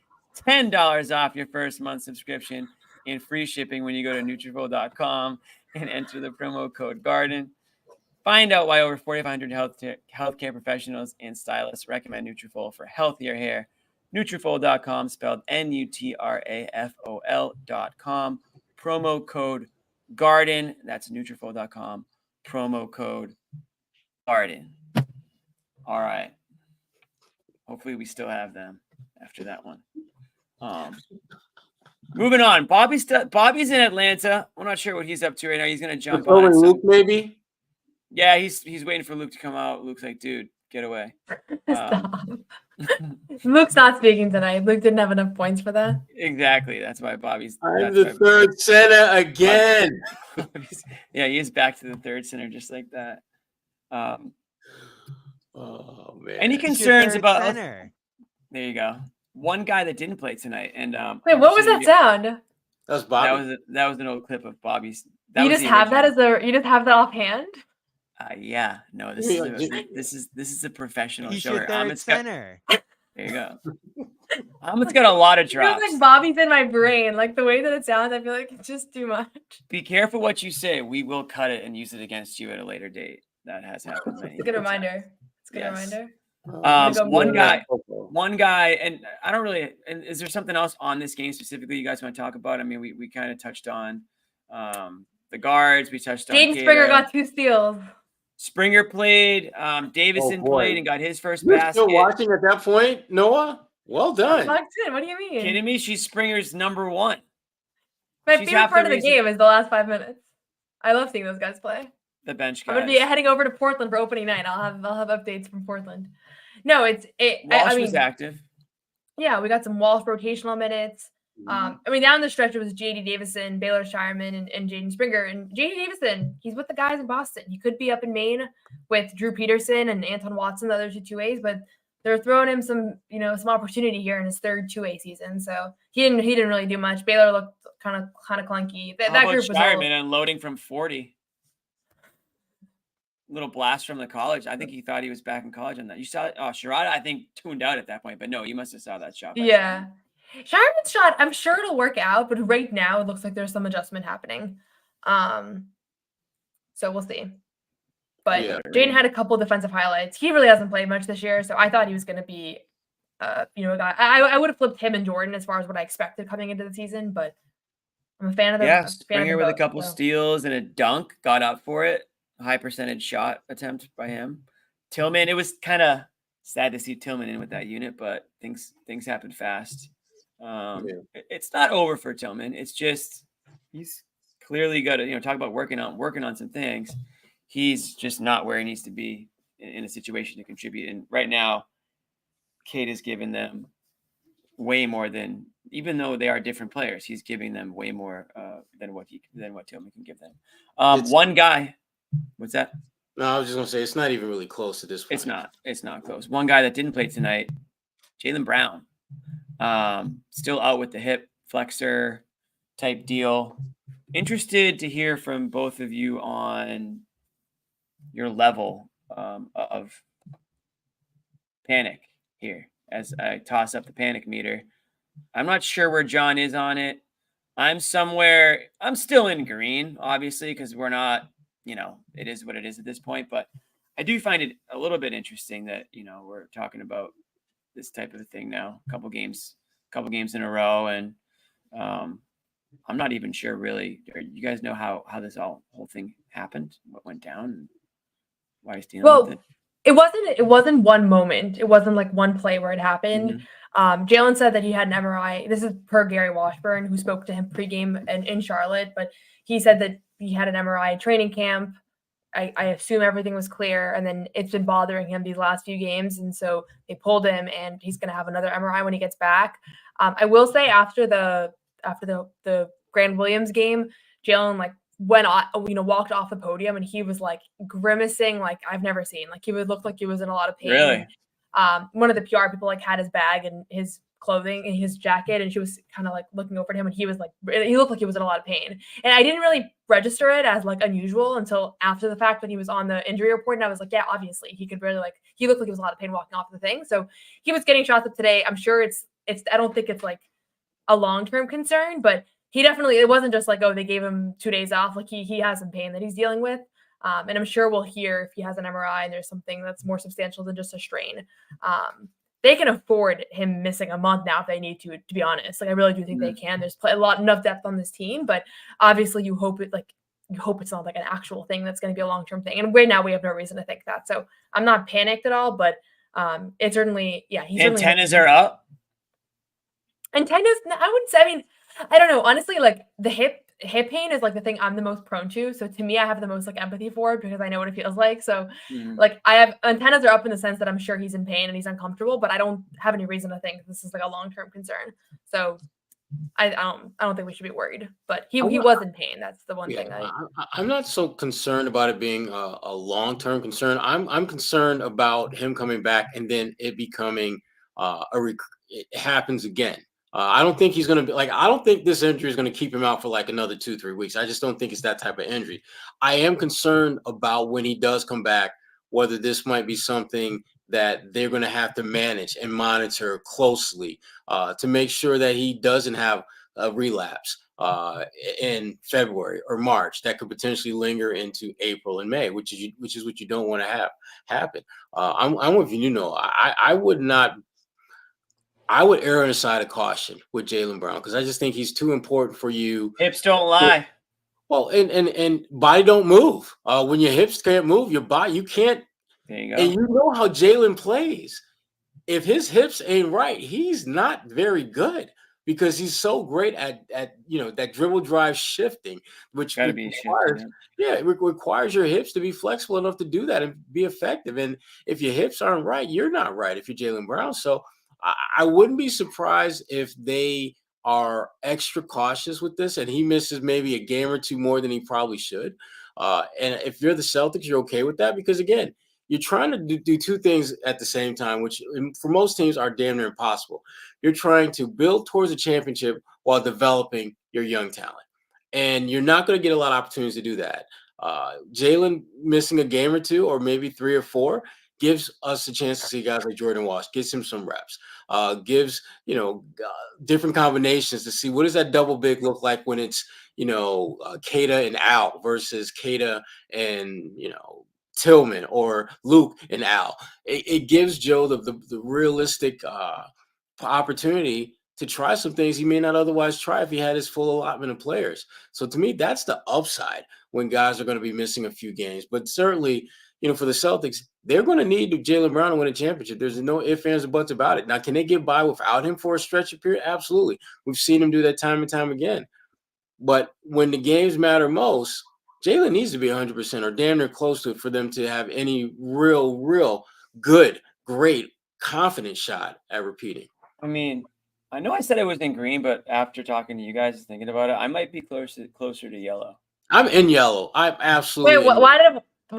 A: $10 off your first month subscription and free shipping when you go to Nutrafol.com and enter the promo code GARDEN. Find out why over 4,500 healthcare professionals and stylists recommend Nutrafol for healthier hair. Nutrafol.com, spelled Nutrafol.com. Promo code GARDEN. That's Nutrafol.com. Promo code GARDEN. All right. Hopefully we still have them after that one. Moving on. Bobby's in Atlanta. I'm not sure what he's up to right now. He's going to jump on.
E: Luke, maybe?
A: Yeah, he's waiting for Luke to come out. Luke's like, dude, get away.
F: Luke's not speaking tonight. Luke didn't have enough points for that.
A: Exactly. That's why Bobby's.
E: I'm the third center again.
A: Yeah, he is back to the third center just like that.
E: Oh man.
A: Any
H: He's your
A: concerns
H: third
A: about?
H: center.
A: There you go. One guy that didn't play tonight, and
F: Wait, what was that sound?
E: That was Bobby.
A: that was an old clip of Bobby's. That
F: You
A: was
F: just
A: the
F: have that
A: original.
F: as you just have that offhand?
A: Yeah. No, this is a professional
H: He's
A: show.
H: your third center.
A: There you go. Ahmed's got a lot of
F: It feels
A: drops.
F: like Bobby's in my brain. Like the way that it sounds, I feel like it's just too much.
A: Be careful what you say. We will cut it and use it against you at a later date. That has happened many
F: It's a good
A: times.
F: reminder. It's a good
A: Yes.
F: reminder.
A: One guy, and I don't really. And is there something else on this game specifically you guys want to talk about? I mean, we kind of touched on the guards. We touched on
F: Jaden Springer got 2 steals.
A: Springer played. Davison played and got his first
E: You're
A: basket.
E: still watching at that point, Noah? Well done.
F: What do you mean?
A: Kidding me? She's Springer's number one.
F: My
A: She's
F: favorite
A: half
F: part
A: the
F: of the
A: reason-
F: game is the last 5 minutes. I love seeing those guys play.
A: The bench guys.
F: I'm gonna be heading over to Portland for opening night. I'll have updates from Portland. No,
A: Walsh
F: I mean,
A: was active.
F: yeah, we got some Walsh rotational minutes. I mean, down the stretch it was J.D. Davison, Baylor Shireman, and Jaden Springer. And J.D. Davison, he's with the guys in Boston. He could be up in Maine with Drew Peterson and Anton Watson, the other 2 2As, but they're throwing him some opportunity here in his third 2A season. So he didn't really do much. Baylor looked kind of clunky. That
A: How
F: group
A: about
F: was
A: Shireman unloading from 40. Little blast from the college. I think he thought he was back in college on that. You saw it? Oh, Sherrod, I think, tuned out at that point. But no, you must have saw that shot.
F: Yeah. Shireman's shot, I'm sure it'll work out, but right now it looks like there's some adjustment happening. So we'll see. But
E: Yeah.
F: Jaden had a couple defensive highlights. He really hasn't played much this year, so I thought he was going to be, a guy. I would have flipped him and Jordan as far as what I expected coming into the season, but I'm a fan of them.
A: Yeah, Springer with a couple steals and a dunk, got up for it. A high percentage shot attempt by him. Tillman, it was kind of sad to see Tillman in with that unit, but things happen fast. It's not over for Tillman. It's just he's clearly got to talk about working on some things. He's just not where he needs to be in a situation to contribute. And right now, Kate has given them way more than, even though they are different players, he's giving them way more than what Tillman can give them. One guy, what's that?
E: No, I was just gonna say it's not even really close at this point.
A: It's not close. One guy that didn't play tonight, Jaylen Brown, still out with the hip flexor type deal. Interested to hear from both of you on your level of panic here as I toss up the panic meter. I'm not sure where John is on it. I'm still in green, obviously, because we're not, it is what it is at this point. But I do find it a little bit interesting that, we're talking about this type of a thing now, a couple games in a row. And I'm not even sure really. You guys know how this whole thing happened, what went down, and why he's dealing with it?
F: It wasn't one moment. It wasn't like one play where it happened. Jaylen said that he had an MRI. This is per Gary Washburn, who spoke to him pregame and in Charlotte, but he said that he had an MRI training camp. I assume everything was clear, and then it's been bothering him these last few games, and so they pulled him, and he's going to have another MRI when he gets back. I will say after the Grand Williams game, Jaylen walked off the podium, and he was like grimacing like I've never seen. Like he would look like he was in a lot of pain.
A: Really?
F: One of the PR people had his bag and his clothing and his jacket, and she was kind of like looking over at him, and he looked like he was in a lot of pain. And I didn't really register it as like unusual until after the fact when he was on the injury report, and I was like, yeah, obviously he could really he looked like he was in a lot of pain walking off the thing. So he was getting shots up today. I'm sure it's I don't think it's like a long-term concern, but it wasn't just like, oh, they gave him 2 days off. Like he has some pain that he's dealing with. And I'm sure we'll hear if he has an MRI and there's something that's more substantial than just a strain. They can afford him missing a month now if they need to be honest. Like I really do think they can. There's enough depth on this team, but obviously you hope it's not like an actual thing that's going to be a long-term thing. And right now we have no reason to think that. So I'm not panicked at all, but it's certainly, yeah.
A: Antennas are up.
F: Antennas, I wouldn't say, I mean, I don't know. Honestly, like the hip pain is like the thing I'm the most prone to. So to me, I have the most like empathy for it because I know what it feels like. So like I have antennas are up in the sense that I'm sure he's in pain and he's uncomfortable, but I don't have any reason to think this is like a long-term concern. So I don't think we should be worried. But he was in pain. That's the one thing
E: I'm not so concerned about it being a long-term concern. I'm concerned about him coming back and then it becoming it happens again. I don't think he's going to be I don't think this injury is going to keep him out for like another 2-3 weeks. I just don't think it's that type of injury. I am concerned about when he does come back, whether this might be something that they're going to have to manage and monitor closely to make sure that he doesn't have a relapse in February or March that could potentially linger into April and May, which is what you don't want to have happen. I'm with you. I would err on the side of caution with Jaylen Brown because I just think he's too important for you.
A: Hips don't lie.
E: Well, and body don't move. When your hips can't move, your body you can't.
A: There you go.
E: And you know how Jaylen plays. If his hips ain't right, he's not very good because he's so great at that dribble drive shifting, which requires it requires your hips to be flexible enough to do that and be effective. And if your hips aren't right, you're not right if you're Jaylen Brown. So I wouldn't be surprised if they are extra cautious with this and he misses maybe a game or two more than he probably should. And if you're the Celtics, you're okay with that because, again, you're trying to do two things at the same time, which for most teams are damn near impossible. You're trying to build towards a championship while developing your young talent. And you're not going to get a lot of opportunities to do that. Jaylen missing a game or two or maybe 3 or 4 gives us a chance to see guys like Jordan Walsh, gets him some reps, gives, different combinations to see what does that double big look like when it's, Queta and Al versus Queta and, Tillman or Luke and Al. It gives Joe the realistic opportunity to try some things he may not otherwise try if he had his full allotment of players. So to me, that's the upside when guys are going to be missing a few games. But certainly, for the Celtics, they're going to need Jaylen Brown to win a championship. There's no ifs, ands, or buts about it. Now, can they get by without him for a stretch of period? Absolutely. We've seen him do that time and time again. But when the games matter most, Jaylen needs to be 100% or damn near close to it for them to have any real good, great, confident shot at repeating.
A: I mean, I know I said I was in green, but after talking to you guys, thinking about it, I might be closer to yellow.
E: I'm in yellow. I'm absolutely.
F: Wait, what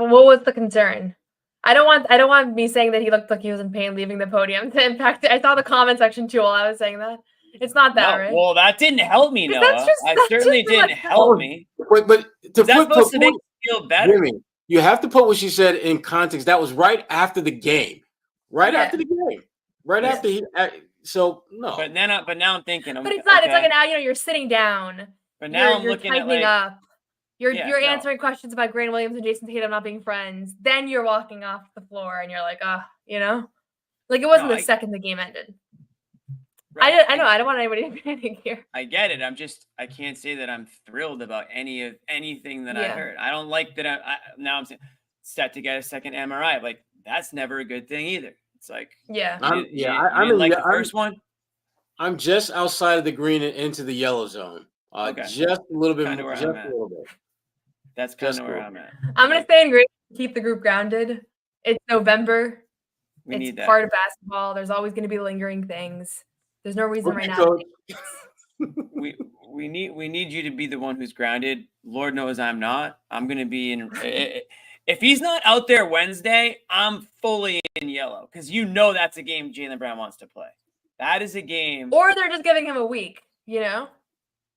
F: was the concern? I don't want me saying that he looked like he was in pain leaving the podium to impact it. I saw the comment section too while I was saying that. It's not that, right?
A: Well, that didn't help me, Noah. That certainly didn't help me.
E: But
A: that's supposed to make you feel better.
E: Jimmy, you have to put what she said in context. That was right after the game. After the game. After he. So no.
A: But now I'm thinking.
F: But it's not. Okay. It's like now you're sitting down.
A: But now I'm looking at
F: up. You're answering questions about Grant Williams and Jason Tatum not being friends. Then you're walking off the floor and you're like, like it wasn't the second the game ended. Right. I know. I don't want anybody to panic here.
A: I get it. I can't say that I'm thrilled about anything that I heard. I don't like that. Now I'm set to get a second MRI. Like that's never a good thing either. It's like,
E: I'm
A: the first one.
E: I'm just outside of the green and into the yellow zone. Just a little bit.
A: Kind of where I'm at. That's kind of where I'm at.
F: I'm gonna stay in green. Keep the group grounded. It's November.
A: We need that.
F: Part of basketball. There's always going to be lingering things. There's no reason right now.
A: We need you to be the one who's grounded. Lord knows I'm not. I'm going to be in. If he's not out there Wednesday, I'm fully in yellow because that's a game Jaylen Brown wants to play. That is a game.
F: Or they're just giving him a week. You
A: don't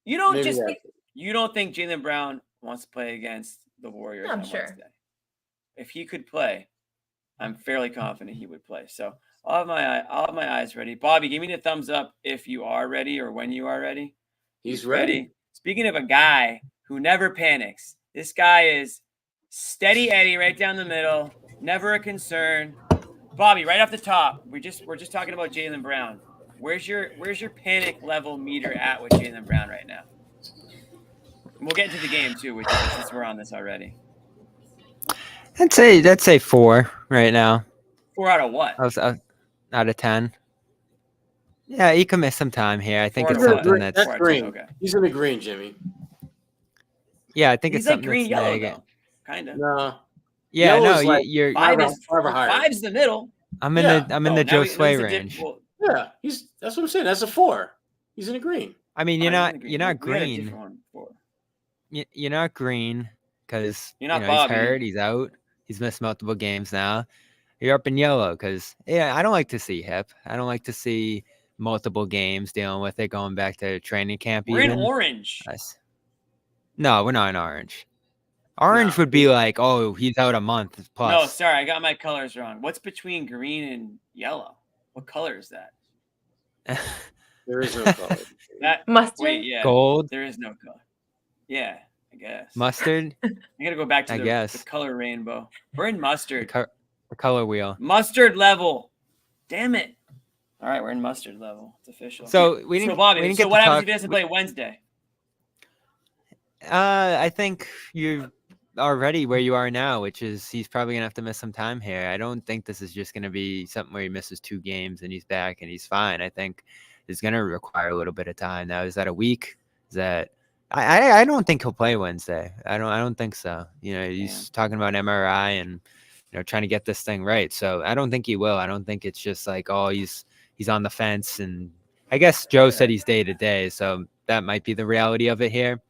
A: you don't think Jaylen Brown wants to play against the Warriors?
F: I'm sure.
A: Wednesday. If he could play, I'm fairly confident he would play. So I'll have my eyes ready. Bobby, give me the thumbs up if you are ready or when you are ready.
E: He's ready.
A: Speaking of a guy who never panics, this guy is steady Eddie right down the middle, never a concern. Bobby, right off the top, we're just talking about Jaylen Brown. Where's your panic level meter at with Jaylen Brown right now? And we'll get into the game too, which since we're on this already.
D: I'd say 4 right now.
A: 4 out of what?
D: Out of 10. Yeah, he can miss some time here. I think
A: 4
D: it's
A: out of
D: something
A: what?
E: That's
D: that's
E: green.
A: Okay.
E: He's in the green, Jimmy.
D: Yeah, I think
A: He's
D: it's
A: like
D: something
A: green
D: that's
A: yellow
D: nagging.
A: though. Kind of.
E: No.
D: Yeah,
E: Yellow's
D: no,
E: like
D: you're.
A: Five's the middle.
D: I'm in the Joe Sway range.
E: Yeah, that's what I'm saying. That's a 4. He's in the green.
D: I mean,
A: Oh,
D: you're
A: he was
D: not
A: in the
D: you're
A: green.
D: not
A: We had a
D: green.
A: different one before.
D: You're not green because
A: You're not
D: he's
A: Bobby.
D: hurt. He's out. He's missed multiple games now. You're up in yellow because I don't like to see hip. I don't like to see multiple games dealing with it going back to training camp.
A: We're in
D: Even
A: orange.
D: no, we're not in orange. Orange
E: No.
D: would be like, oh, he's out a month
A: No,
D: plus.
A: sorry, I got my colors wrong. What's between green and yellow? What color is that?
E: There is no color.
F: Mustard?
A: Wait, yeah.
D: Gold,
A: There is no color. Yeah, I guess.
D: mustard,
A: I gotta go back to
D: I
A: the
D: guess.
A: color rainbow. We're in mustard.
D: the color wheel.
A: Mustard level. Damn it. All right, we're in mustard level. It's official.
D: So
A: Bobby,
D: we didn't
A: so
D: get
A: what
D: to
A: happens
D: talk.
A: if he doesn't play Wednesday?
D: I think you're already where you are now, which is he's probably gonna have to miss some time here. I don't think this is just gonna be something where he misses 2 games and he's back and he's fine. I think it's gonna require a little bit of time. Now, is that a week? Is that I don't think he'll play Wednesday. I don't think so. He's talking about MRI and trying to get this thing right. So I don't think he will. I don't think it's just like, oh, he's on the fence. And I guess Joe said he's day to day, so that might be the reality of it here.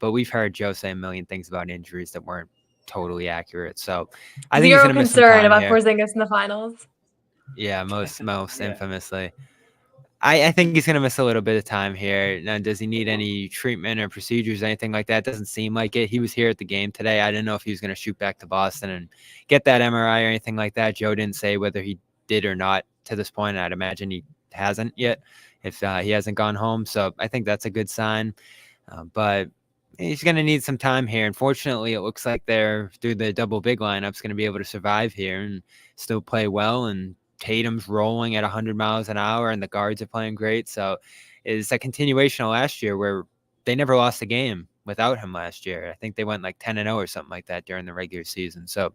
D: But we've heard Joe say a million things about injuries that weren't totally accurate. So I think he's going to miss some
F: concern
D: time
F: about
D: here.
F: Porzingis in the finals.
D: Yeah, most
A: Yeah.
D: infamously. I think he's going to miss a little bit of time here. Now, does he need any treatment or procedures, anything like that? Doesn't seem like it. He was here at the game today. I didn't know if he was going to shoot back to Boston and get that MRI or anything like that. Joe didn't say whether he did or not to this point. I'd imagine he hasn't yet if he hasn't gone home. So I think that's a good sign. But he's going to need some time here. Unfortunately, it looks like they're through the double big lineup's going to be able to survive here and still play well. And Tatum's rolling at 100 miles an hour and the guards are playing great. So it's a continuation of last year where they never lost a game without him last year. I think they went like 10-0 or something like that during the regular season. So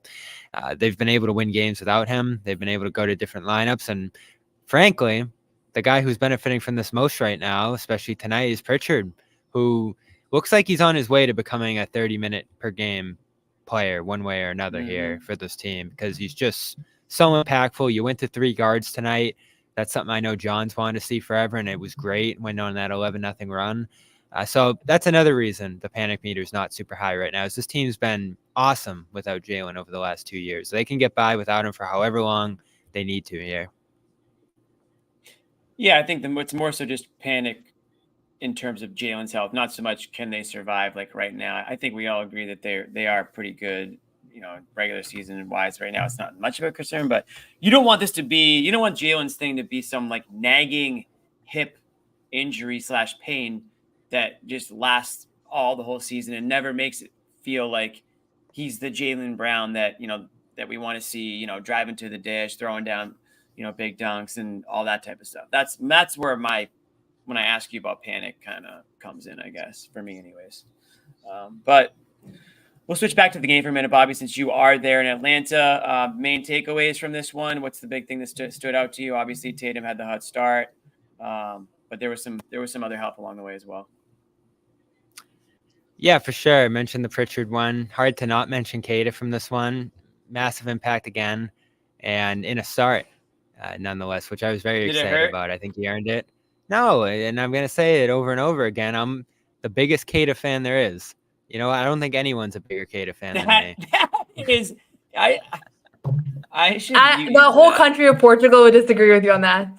D: they've been able to win games without him. They've been able to go to different lineups. And frankly, the guy who's benefiting from this most right now, especially tonight, is Pritchard, who looks like he's on his way to becoming a 30-minute per game player one way or another here for this team because he's just so impactful. You went to 3 guards tonight. That's something I know John's wanted to see forever, and it was great when on that 11-0 run. So that's another reason the panic meter is not super high right now is this team's been awesome without Jaylen over the last 2 years. They can get by without him for however long they need to here.
A: Yeah, I think it's more so just panic in terms of Jaylen's health, not so much can they survive like right now. I think we all agree that they are pretty good, regular season wise right now. It's not much of a concern, but you don't want Jaylen's thing to be some like nagging hip injury / pain that just lasts all the whole season and never makes it feel like he's the Jaylen Brown that, that we want to see, driving to the dish, throwing down, big dunks and all that type of stuff. That's where when I ask you about panic kind of comes in, I guess, for me anyways. But we'll switch back to the game for a minute, Bobby, since you are there in Atlanta. Main takeaways from this one. What's the big thing that stood out to you? Obviously, Tatum had the hot start, but there was some other help along the way as well.
D: Yeah, for sure. I mentioned the Pritchard one. Hard to not mention Queta from this one. Massive impact again, and in a start, nonetheless, which I was very excited about. I think he earned it. No, and I'm going to say it over and over again. I'm the biggest Queta fan there is. I don't think anyone's a bigger Queta fan than me.
A: That is, I should.
F: The whole country of Portugal would disagree with you on that.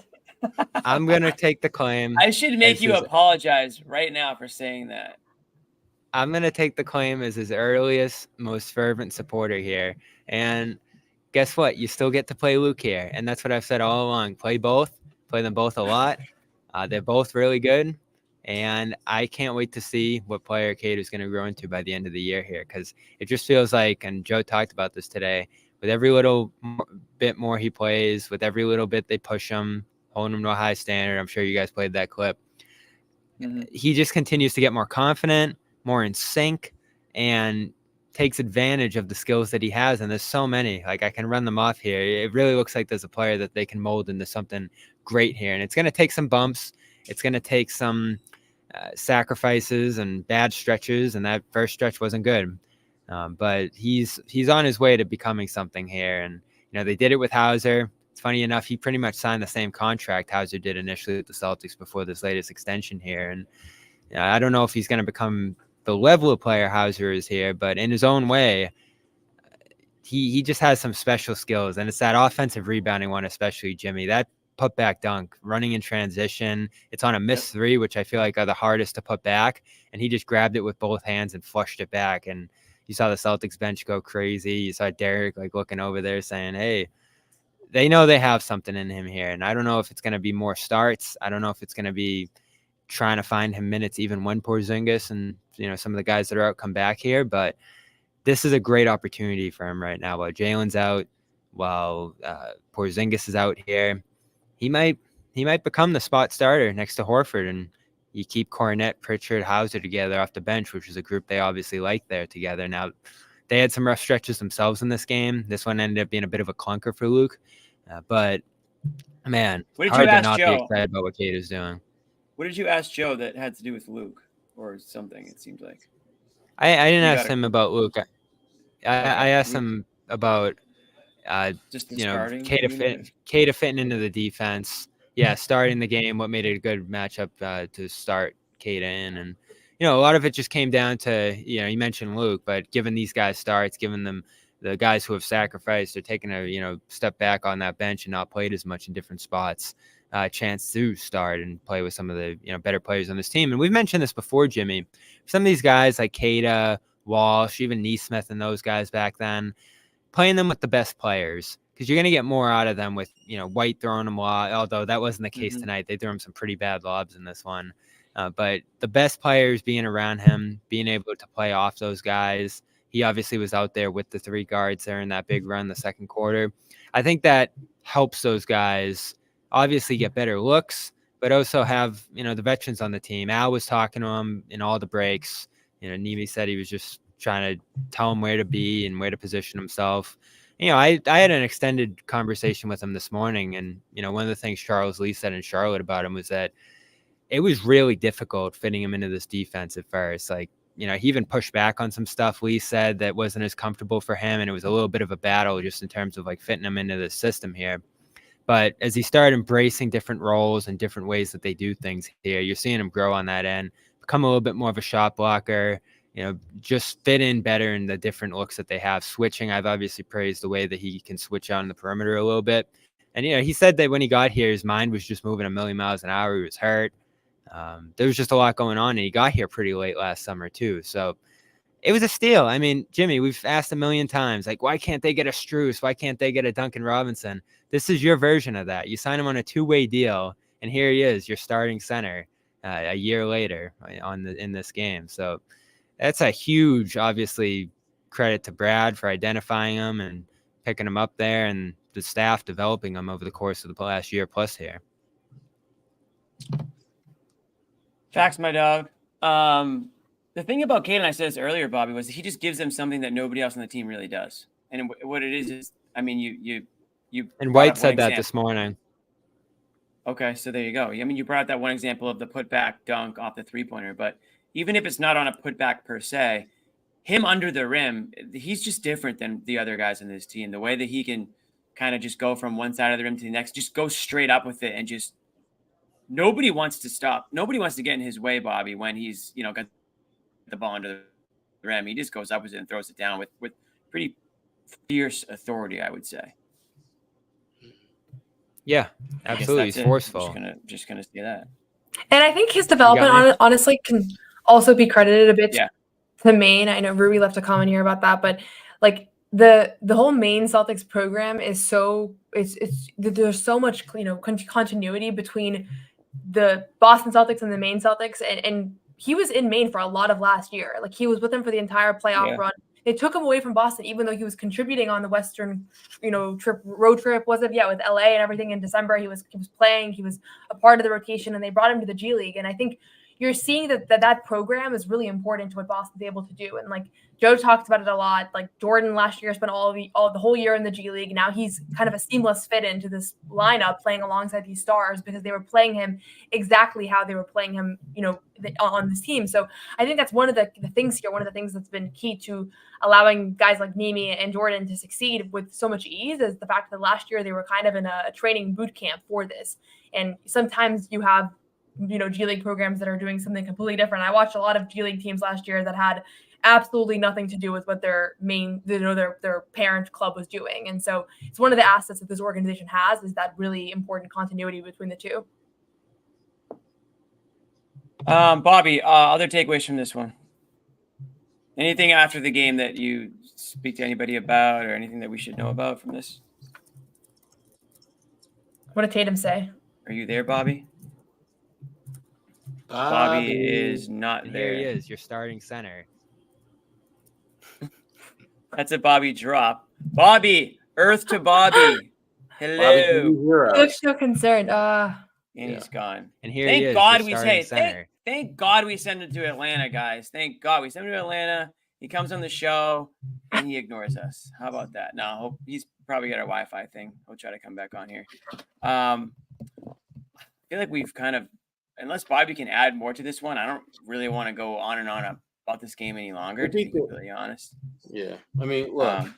D: I'm going to take the claim.
A: I should make you apologize right now for saying that.
D: I'm going to take the claim as his earliest, most fervent supporter here. And guess what? You still get to play Luke here. And that's what I've said all along. Play both. Play them both a lot. They're both really good, and I can't wait to see what player Queta is going to grow into by the end of the year here because it just feels like, and Joe talked about this today, with every little bit more he plays, with every little bit they push him, holding him to a high standard. I'm sure you guys played that clip. He just continues to get more confident, more in sync, and takes advantage of the skills that he has. And there's so many. Like, I can run them off here. It really looks like there's a player that they can mold into something great here, and it's going to take some bumps. It's going to take some sacrifices and bad stretches, and that first stretch wasn't good. But he's on his way to becoming something here, and they did it with Hauser. It's funny enough, he pretty much signed the same contract Hauser did initially with the Celtics before this latest extension here. And I don't know if he's going to become the level of player Hauser is here, but in his own way, he just has some special skills. And it's that offensive rebounding one, especially, Jimmy. That putback dunk, running in transition. It's on a missed three, which I feel like are the hardest to put back. And he just grabbed it with both hands and flushed it back. And you saw the Celtics bench go crazy. You saw Derek like looking over there saying, hey, they know they have something in him here. And I don't know if it's going to be more starts. I don't know if it's going to be trying to find him minutes even when Porzingis and, some of the guys that are out come back here. But this is a great opportunity for him right now. While Jaylen's out, while Porzingis is out here, he might become the spot starter next to Horford, and you keep Cornette, Pritchard, Hauser together off the bench, which is a group they obviously like there together. Now, they had some rough stretches themselves in this game. This one ended up being a bit of a clunker for Luke, but man,
A: What did
D: hard
A: you
D: to
A: ask
D: not be
A: Joe?
D: excited about what Queta's doing.
A: What did you ask Joe that had to do with Luke or something? It seemed like
D: I didn't ask him about Luke. I asked him about
A: just the starting.
D: Queta fitting into the defense. Yeah, starting the game. What made it a good matchup to start Queta in, and a lot of it just came down to you mentioned Luke, but giving these guys starts, giving them the guys who have sacrificed or taken a step back on that bench and not played as much in different spots, chance to start and play with some of the better players on this team. And we've mentioned this before, Jimmy. Some of these guys like Queta, Walsh, even Neesmith and those guys back then, playing them with the best players, because you're going to get more out of them with, White throwing them a lot, although that wasn't the case tonight. They threw him some pretty bad lobs in this one. But the best players being around him, being able to play off those guys. He obviously was out there with the three guards there in that big run the second quarter. I think that helps those guys obviously get better looks, but also have, the veterans on the team. Al was talking to him in all the breaks. Neemias said he was just trying to tell him where to be and where to position himself. I had an extended conversation with him this morning, and one of the things Charles Lee said in Charlotte about him was that it was really difficult fitting him into this defense at first. Like, he even pushed back on some stuff Lee said that wasn't as comfortable for him, and it was a little bit of a battle just in terms of like fitting him into the system here. But as he started embracing different roles and different ways that they do things here, you're seeing him grow on that end, become a little bit more of a shot blocker, just fit in better in the different looks that they have. Switching, I've obviously praised the way that he can switch on the perimeter a little bit. And, he said that when he got here, his mind was just moving a million miles an hour. He was hurt. There was just a lot going on, and he got here pretty late last summer too. So it was a steal. I mean, Jimmy, we've asked a million times, like, why can't they get a Strus? Why can't they get a Duncan Robinson? This is your version of that. You sign him on a two-way deal, and here he is, your starting center a year later in this game. So that's a huge, obviously, credit to Brad for identifying him and picking him up there, and the staff developing him over the course of the last year plus here.
A: Facts, my dog. The thing about Caden, I said this earlier, Bobby, was he just gives them something that nobody else on the team really does. And what it is, I mean, you.
D: And White said that this morning.
A: Okay, so there you go. I mean, you brought up that one example of the putback dunk off the three-pointer, but even if it's not on a putback per se, him under the rim, he's just different than the other guys on this team. The way that he can kind of just go from one side of the rim to the next, just go straight up with it, and just nobody wants to stop. Nobody wants to get in his way, Bobby, when he's, got the ball under the rim. He just goes up with it and throws it down with pretty fierce authority, I would say.
D: Yeah, absolutely. He's forceful.
A: Just gonna say that.
F: And I think his development honestly can also be credited a bit to Maine. I know Ruby left a comment here about that, but like the whole Maine Celtics program is there's so much continuity between the Boston Celtics and the Maine Celtics, and he was in Maine for a lot of last year. Like, he was with them for the entire playoff run. They took him away from Boston, even though he was contributing on the Western, road trip, with LA and everything in December. He was playing, he was a part of the rotation, and they brought him to the G League. And I think, you're seeing that program is really important to what Boston's able to do. And like Joe talked about it a lot. Like Jordan last year spent all the whole year in the G League. Now he's kind of a seamless fit into this lineup, playing alongside these stars because they were playing him exactly how they were playing him, on this team. So I think that's one of the things here. One of the things that's been key to allowing guys like Nemi and Jordan to succeed with so much ease is the fact that last year they were kind of in a training boot camp for this. And sometimes you have G League programs that are doing something completely different. I watched a lot of G League teams last year that had absolutely nothing to do with what their main, their parent club was doing. And so it's one of the assets that this organization has is that really important continuity between the two.
A: Bobby, other takeaways from this one? Anything after the game that you speak to anybody about or anything that we should know about from this?
F: What did Tatum say?
A: Are you there, Bobby? Bobby is not there.
D: Here he is, your starting center.
A: That's a Bobby drop. Bobby, Earth to Bobby. Hello.
E: Bobby,
F: He looks so concerned.
A: And he's gone.
D: And here
A: Thank
D: he is,
A: God
D: your
A: we
D: starting
A: say
D: center.
A: thank God we send him to Atlanta, guys. Thank God we send him to Atlanta. He comes on the show and he ignores us. How about that? No, he's probably got a Wi-Fi thing. He'll try to come back on here. I feel like we've kind of, unless Bobby can add more to this one, I don't really want to go on and on about this game any longer, to be completely honest.
E: Yeah. I mean, look,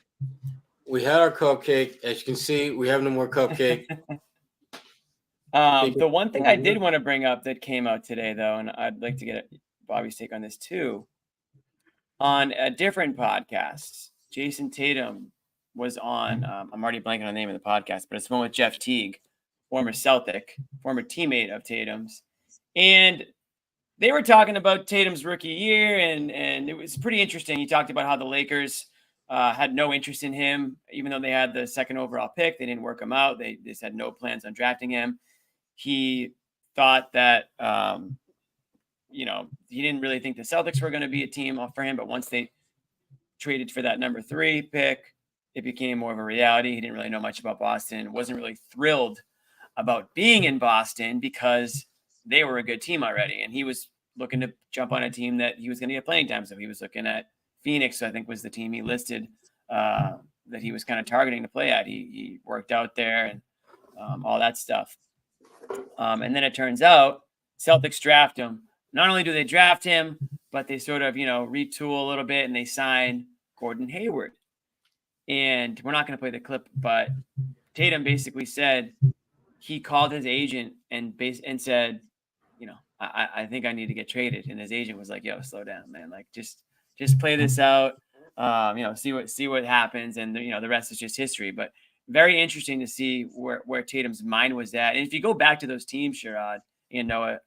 E: we had our cupcake. As you can see, we have no more cupcake.
A: The one thing I did want to bring up that came out today, though, and I'd like to get Bobby's take on this too. On a different podcast, Jason Tatum was on. I'm already blanking on the name of the podcast, but it's one with Jeff Teague, former Celtic, former teammate of Tatum's, and they were talking about Tatum's rookie year, and it was pretty interesting. He talked about how the Lakers had no interest in him, even though they had the second overall pick. They didn't work him out. They just had no plans on drafting him. He thought that, he didn't really think the Celtics were going to be a team for him. But once they traded for that number 3 pick, it became more of a reality. He didn't really know much about Boston. Wasn't really thrilled about being in Boston because they were a good team already. And he was looking to jump on a team that he was going to get playing time. So he was looking at Phoenix, I think was the team he listed that he was kind of targeting to play at. He worked out there and all that stuff. And then it turns out Celtics draft him. Not only do they draft him, but they sort of, retool a little bit and they sign Gordon Hayward. And we're not going to play the clip, but Tatum basically said he called his agent and said, I think I need to get traded. And his agent was like, yo, slow down, man. Like, just play this out, see what happens. And, the rest is just history. But very interesting to see where Tatum's mind was at. And if you go back to those teams, Sherrod and Noah,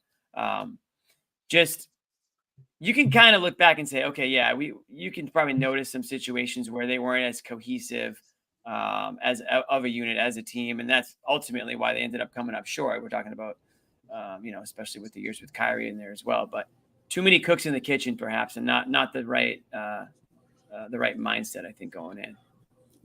A: you can kind of look back and say, okay, yeah, you can probably notice some situations where they weren't as cohesive as of a unit, as a team. And that's ultimately why they ended up coming up short. We're talking about, especially with the years with Kyrie in there as well, but too many cooks in the kitchen perhaps, and not the right mindset, I think, going in.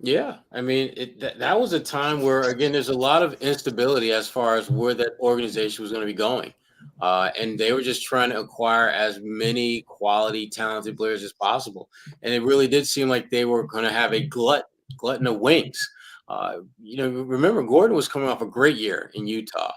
E: Yeah, I mean, that was a time where, again, there's a lot of instability as far as where that organization was going to be going. And they were just trying to acquire as many quality, talented players as possible. And it really did seem like they were going to have a glutton of wings. Remember, Gordon was coming off a great year in Utah,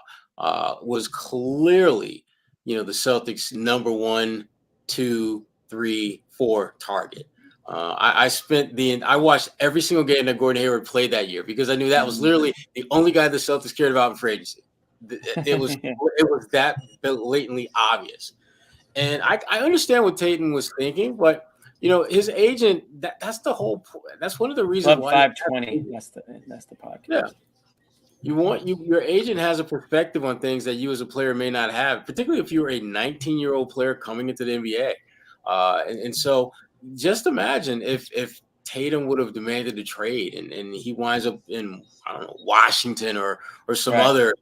E: was clearly, the Celtics' number 1, 2, 3, 4 target. I watched every single game that Gordon Hayward played that year because I knew that was literally the only guy the Celtics cared about in free agency. It was that blatantly obvious. And I understand what Tatum was thinking, but his agent, that's the whole point. That's one of the reasons
A: Club
E: why
A: 520. That's the podcast.
E: Yeah. Your agent has a perspective on things that you as a player may not have, particularly if you're a 19-year-old player coming into the NBA. And so just imagine if Tatum would have demanded a trade and he winds up in, I don't know, Washington or some other,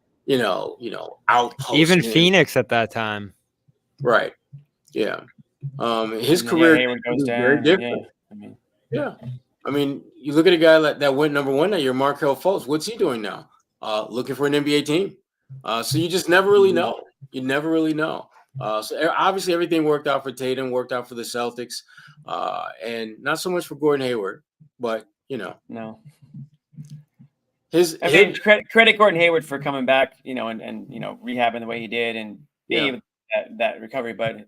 E: outpost.
D: Even Phoenix at that time.
E: Right. Yeah. His career
A: goes down.
E: Very different. Yeah. I mean, you look at a guy that went number 1 that year, Markelle Fultz. What's he doing now? Looking for an NBA team. So you just never really know. You never really know. So obviously everything worked out for Tatum, worked out for the Celtics, and not so much for Gordon Hayward, but
A: No.
E: his
A: Credit Gordon Hayward for coming back, and rehabbing the way he did and being able to that recovery, but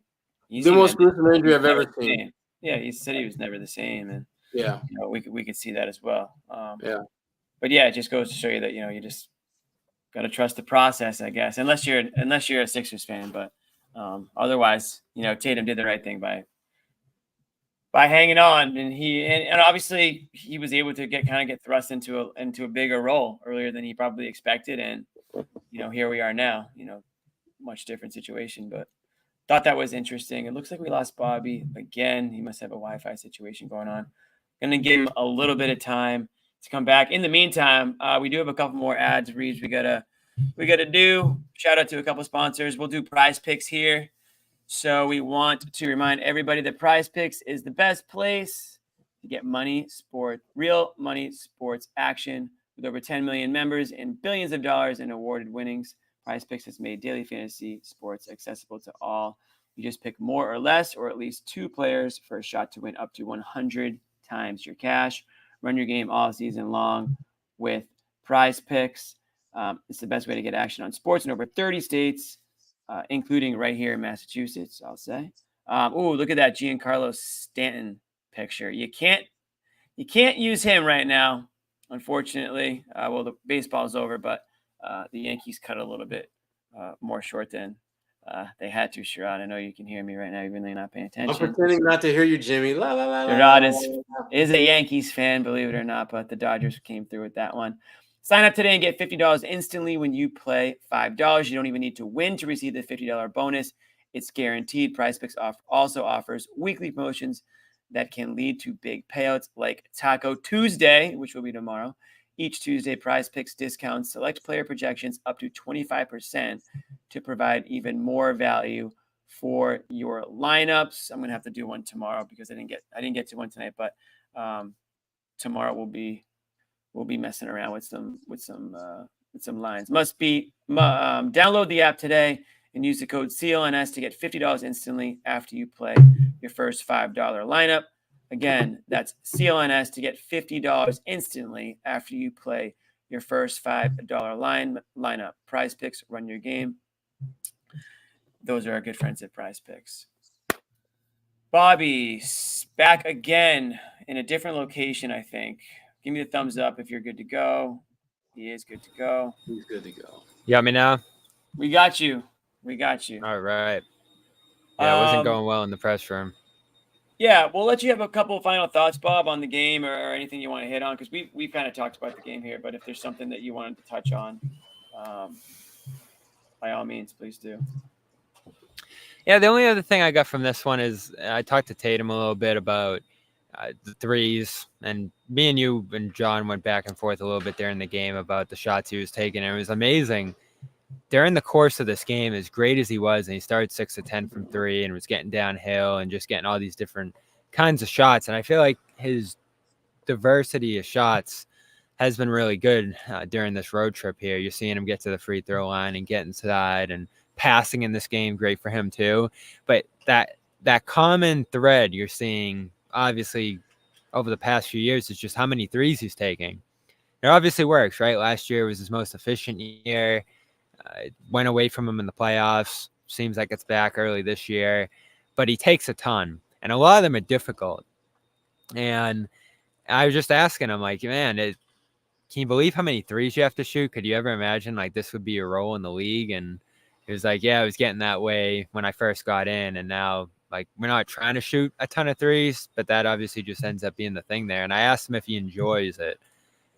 E: the most gruesome injury I've ever seen.
A: Yeah, he said he was never the same, and
E: yeah,
A: we could see that as well.
E: But
A: yeah, it just goes to show you that you just got to trust the process, I guess, unless you're a Sixers fan, but otherwise, Tatum did the right thing by hanging on, and obviously he was able to get thrust into a bigger role earlier than he probably expected, and here we are now, much different situation, but thought that was interesting. It looks like we lost Bobby again. He must have a Wi-Fi situation going on. Going to give him a little bit of time to come back. In the meantime, we do have a couple more ads reads we gotta do. Shout out to a couple sponsors. We'll do Prize Picks here. So we want to remind everybody that Prize Picks is the best place to get real money sports action. With over 10 million members and billions of dollars in awarded winnings, Prize Picks has made daily fantasy sports accessible to all. You just pick more or less, or at least 2 players for a shot to win up to 100 times your cash. Run your game all season long with Prize Picks. It's the best way to get action on sports in over 30 states, including right here in Massachusetts, I'll say. Look at that Giancarlo Stanton picture. You can't use him right now, unfortunately. The baseball's over, but the Yankees cut a little bit more short than they had to. Sherrod, I know you can hear me right now, even though you're not paying attention.
E: I'm pretending not to hear you, Jimmy. La, la, la,
A: Sherrod is a Yankees fan, believe it or not, but the Dodgers came through with that one. Sign up today and get $50 instantly when you play $5. You don't even need to win to receive the $50 bonus. It's guaranteed. Prize Picks also offers weekly promotions that can lead to big payouts like Taco Tuesday, which will be tomorrow. Each Tuesday, Prize Picks discounts select player projections up to 25% to provide even more value for your lineups. I'm gonna have to do one tomorrow because I didn't get to one tonight, but tomorrow we'll be messing around with some lines. Download the app today and use the code CLNS to get $50 instantly after you play your first $5 lineup. Again, that's CLNS to get $50 instantly after you play your first $5 lineup. Prize Picks, run your game. Those are our good friends at Prize Picks. Bobby, back again in a different location, I think. Give me the thumbs up if you're good to go. He is good to go.
E: He's good to go.
D: You got me now?
A: We got you.
D: All right. Yeah, it wasn't going well in the press room.
A: Yeah, we'll let you have a couple of final thoughts, Bob, on the game or anything you want to hit on, because we've kind of talked about the game here, but if there's something that you wanted to touch on, by all means, please do.
D: Yeah, the only other thing I got from this one is I talked to Tatum a little bit about the threes, and me and you and John went back and forth a little bit during the game about the shots he was taking, and it was amazing. During the course of this game, as great as he was, and he started 6 of 10 from 3 and was getting downhill and just getting all these different kinds of shots. And I feel like his diversity of shots has been really good during this road trip here. You're seeing him get to the free throw line and get inside, and passing in this game, great for him too. But that common thread you're seeing, obviously, over the past few years is just how many threes he's taking. It obviously works, right? Last year was his most efficient year. It went away from him in the playoffs. Seems like it's back early this year. But he takes a ton. And a lot of them are difficult. And I was just asking him, like, man, can you believe how many threes you have to shoot? Could you ever imagine, like, this would be your role in the league? And he was like, yeah, I was getting that way when I first got in. And now, like, we're not trying to shoot a ton of threes, but that obviously just ends up being the thing there. And I asked him if he enjoys it.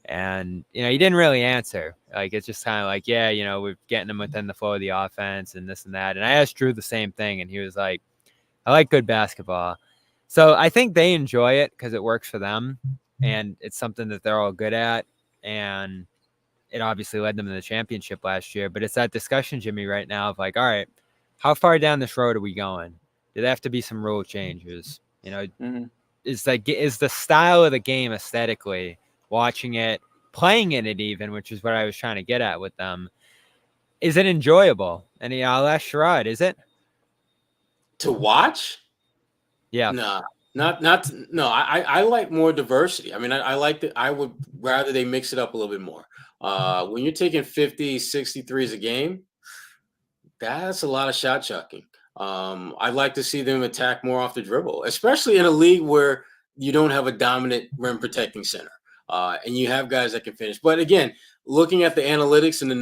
D: And, he didn't really answer. Like, it's just kind of like, yeah, we're getting him within the flow of the offense and this and that. And I asked Drew the same thing, and he was like, I like good basketball. So I think they enjoy it because it works for them, and it's something that they're all good at. And it obviously led them to the championship last year. But it's that discussion, Jimmy, right now of like, all right, how far down this road are we going? Do there have to be some rule changes? Is the style of the game aesthetically, watching it, playing in it even, which is what I was trying to get at with them, is it enjoyable? And I'll ask Sherrod, is it?
E: To watch?
D: Yeah.
E: Nah, no. I like more diversity. I mean, I like that. I would rather they mix it up a little bit more. When you're taking 50, 60 threes a game, that's a lot of shot chucking. I'd like to see them attack more off the dribble, especially in a league where you don't have a dominant rim protecting center. And you have guys that can finish. But again, looking at the analytics and the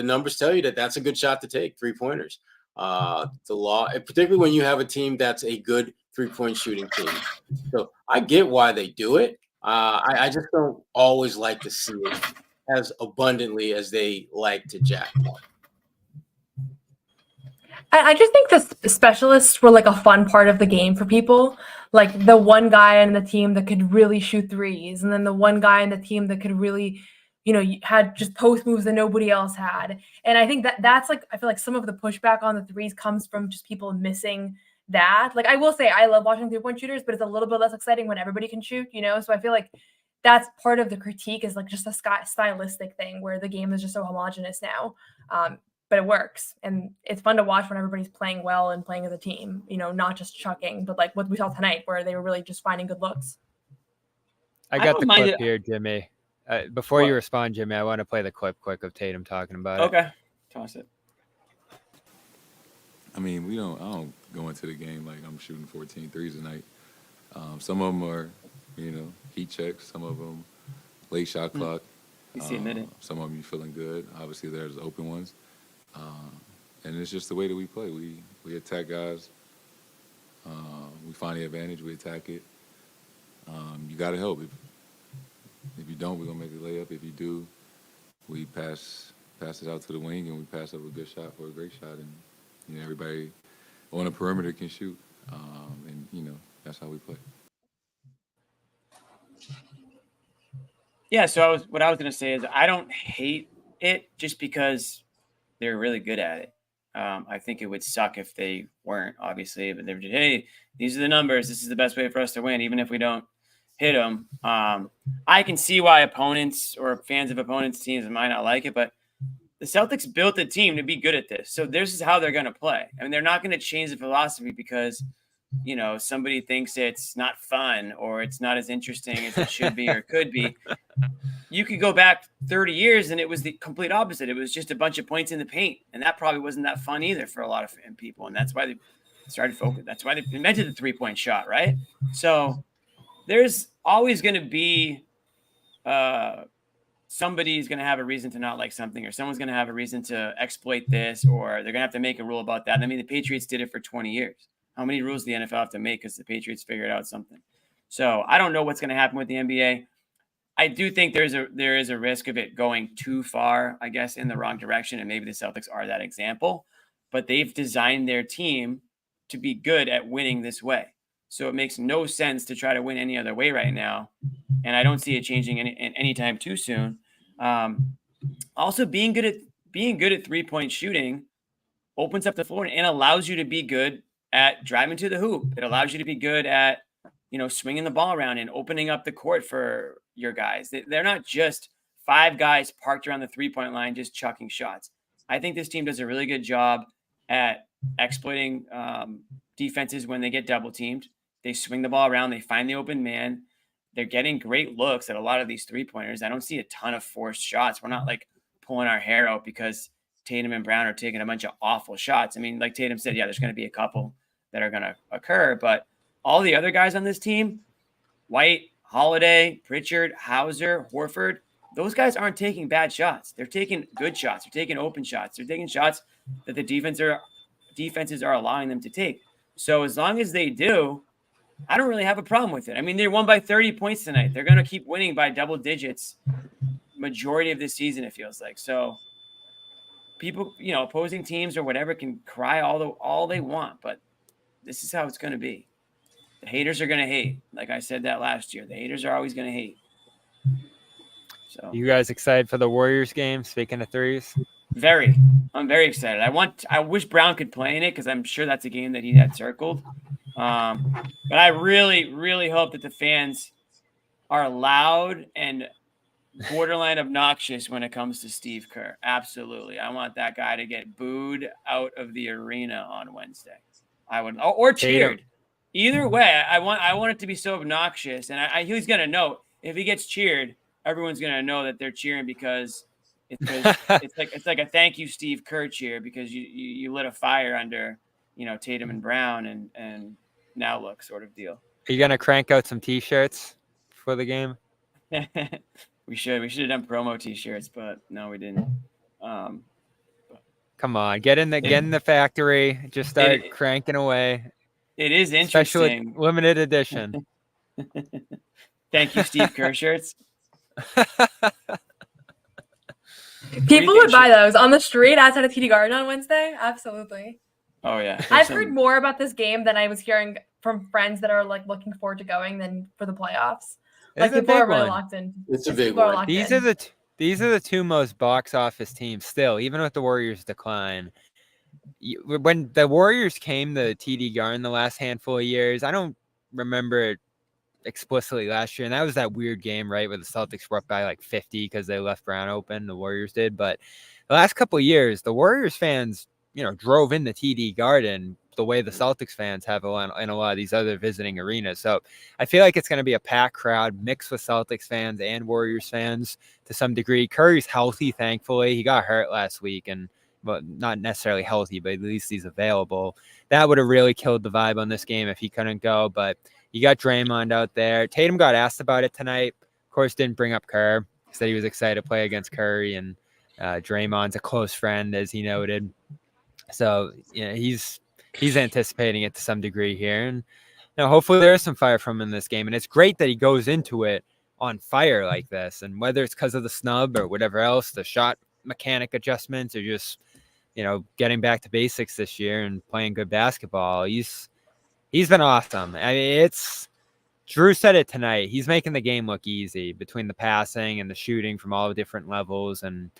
E: numbers tell you that that's a good shot to take, 3-pointers. The law, particularly when you have a team that's a good 3-point shooting team. So I get why they do it. I just don't always like to see it as abundantly as they like to jackpot.
F: I just think the specialists were like a fun part of the game for people. Like the one guy on the team that could really shoot threes, and then the one guy on the team that could really, had just post moves that nobody else had. And I think that's like, I feel like some of the pushback on the threes comes from just people missing that. Like, I will say I love watching 3-point shooters, but it's a little bit less exciting when everybody can shoot, So I feel like that's part of the critique, is like just a stylistic thing where the game is just so homogenous now. But it works, and it's fun to watch when everybody's playing well and playing as a team, not just chucking, but like what we saw tonight where they were really just finding good looks.
D: I got the clip here, Jimmy. Before you respond, Jimmy, I want to play the clip quick of Tatum talking about it.
A: Okay. Toss it.
H: I mean, I don't go into the game like I'm shooting 14 threes a night. Some of them are, heat checks. Some of them late shot clock. Some of them you feeling good. Obviously, there's open ones. And it's just the way that we play. We attack guys. We find the advantage. We attack it. You got to help. If you don't, we're going to make a layup. If you do, we pass it out to the wing, and we pass up a good shot for a great shot. And everybody on the perimeter can shoot. And that's how we play.
A: Yeah, so what I was going to say is I don't hate it just because they're really good at it. I think it would suck if they weren't, obviously, but they're just, hey, these are the numbers. This is the best way for us to win, even if we don't hit them. I can see why opponents or fans of opponents' teams might not like it, but the Celtics built a team to be good at this. So this is how they're going to play. I mean, they're not going to change the philosophy because, somebody thinks it's not fun or it's not as interesting as it should be or could be. You could go back 30 years and it was the complete opposite. It was just a bunch of points in the paint. And that probably wasn't that fun either for a lot of people. And that's why they started focusing. That's why they invented the 3-point shot, right? So there's always going to be somebody's going to have a reason to not like something, or someone's going to have a reason to exploit this, or they're going to have to make a rule about that. I mean, the Patriots did it for 20 years. How many rules do the NFL have to make because the Patriots figured out something? So I don't know what's going to happen with the NBA. I do think there is a risk of it going too far, I guess, in the wrong direction, and maybe the Celtics are that example. But they've designed their team to be good at winning this way. So it makes no sense to try to win any other way right now, and I don't see it changing anytime too soon. Also, being good at 3-point shooting opens up the floor and allows you to be good at driving to the hoop. It allows you to be good at, swinging the ball around and opening up the court for your guys. They're not just 5 guys parked around the 3-point line just chucking shots. I think this team does a really good job at exploiting defenses when they get double teamed. They swing the ball around. They find the open man. They're getting great looks at a lot of these 3-pointers. I don't see a ton of forced shots. We're not like pulling our hair out because Tatum and Brown are taking a bunch of awful shots. I mean, like Tatum said, yeah, there's going to be a couple that are going to occur, but all the other guys on this team, White, Holiday, Pritchard, Hauser, Horford, those guys aren't taking bad shots. They're taking good shots. They're taking open shots. They're taking shots that the defenses are allowing them to take. So as long as they do, I don't really have a problem with it. I mean, they won by 30 points tonight. They're going to keep winning by double digits majority of the season, it feels like. So people, opposing teams or whatever can cry all they want, but this is how it's going to be. The haters are going to hate. Like I said that last year, the haters are always going to hate. So
D: you guys excited for the Warriors game? Speaking of threes,
A: I'm very excited. I wish Brown could play in it because I'm sure that's a game that he had circled. But I really, really hope that the fans are loud and borderline obnoxious when it comes to Steve Kerr. Absolutely. I want that guy to get booed out of the arena on Wednesday. I would, or cheered.
D: Tatum.
A: Either way, I want it to be so obnoxious, and he's gonna know if he gets cheered, everyone's gonna know that they're cheering because it's like a thank you, Steve Kerr cheer because you lit a fire under Tatum and Brown and now look sort of deal.
D: Are you gonna crank out some T-shirts for the game?
A: We should have done promo T-shirts, but no, we didn't.
D: Come on, get in the factory. Just start cranking away.
A: It is interesting.
D: Special limited edition.
A: Thank you, Steve Kerr shirts.
F: People would buy those on the street outside of TD Garden on Wednesday. Absolutely.
A: Oh yeah.
F: I've heard more about this game than I was hearing from friends that are like looking forward to going than for the playoffs. Like people are really locked in.
E: It's a big one.
D: These are the two most box office teams still, even with the Warriors' decline. When the Warriors came to TD Garden the last handful of years, I don't remember it explicitly last year, and that was that weird game, right, where the Celtics were up by like 50 because they left Brown open. The Warriors did, but the last couple of years, the Warriors fans, drove in the TD Garden the way the Celtics fans have in a lot of these other visiting arenas. So I feel like it's going to be a packed crowd mixed with Celtics fans and Warriors fans to some degree. Curry's healthy, thankfully. He got hurt last week, and well, not necessarily healthy, but at least he's available. That would have really killed the vibe on this game if he couldn't go, but you got Draymond out there. Tatum got asked about it tonight. Of course, didn't bring up Kerr. Said he was excited to play against Curry, and Draymond's a close friend, as he noted. So he's anticipating it to some degree here, and hopefully there is some fire from him in this game. And it's great that he goes into it on fire like this. And whether it's because of the snub or whatever else, the shot mechanic adjustments, or just getting back to basics this year and playing good basketball, he's been awesome. I mean, Drew said it tonight. He's making the game look easy between the passing and the shooting from all the different levels. And,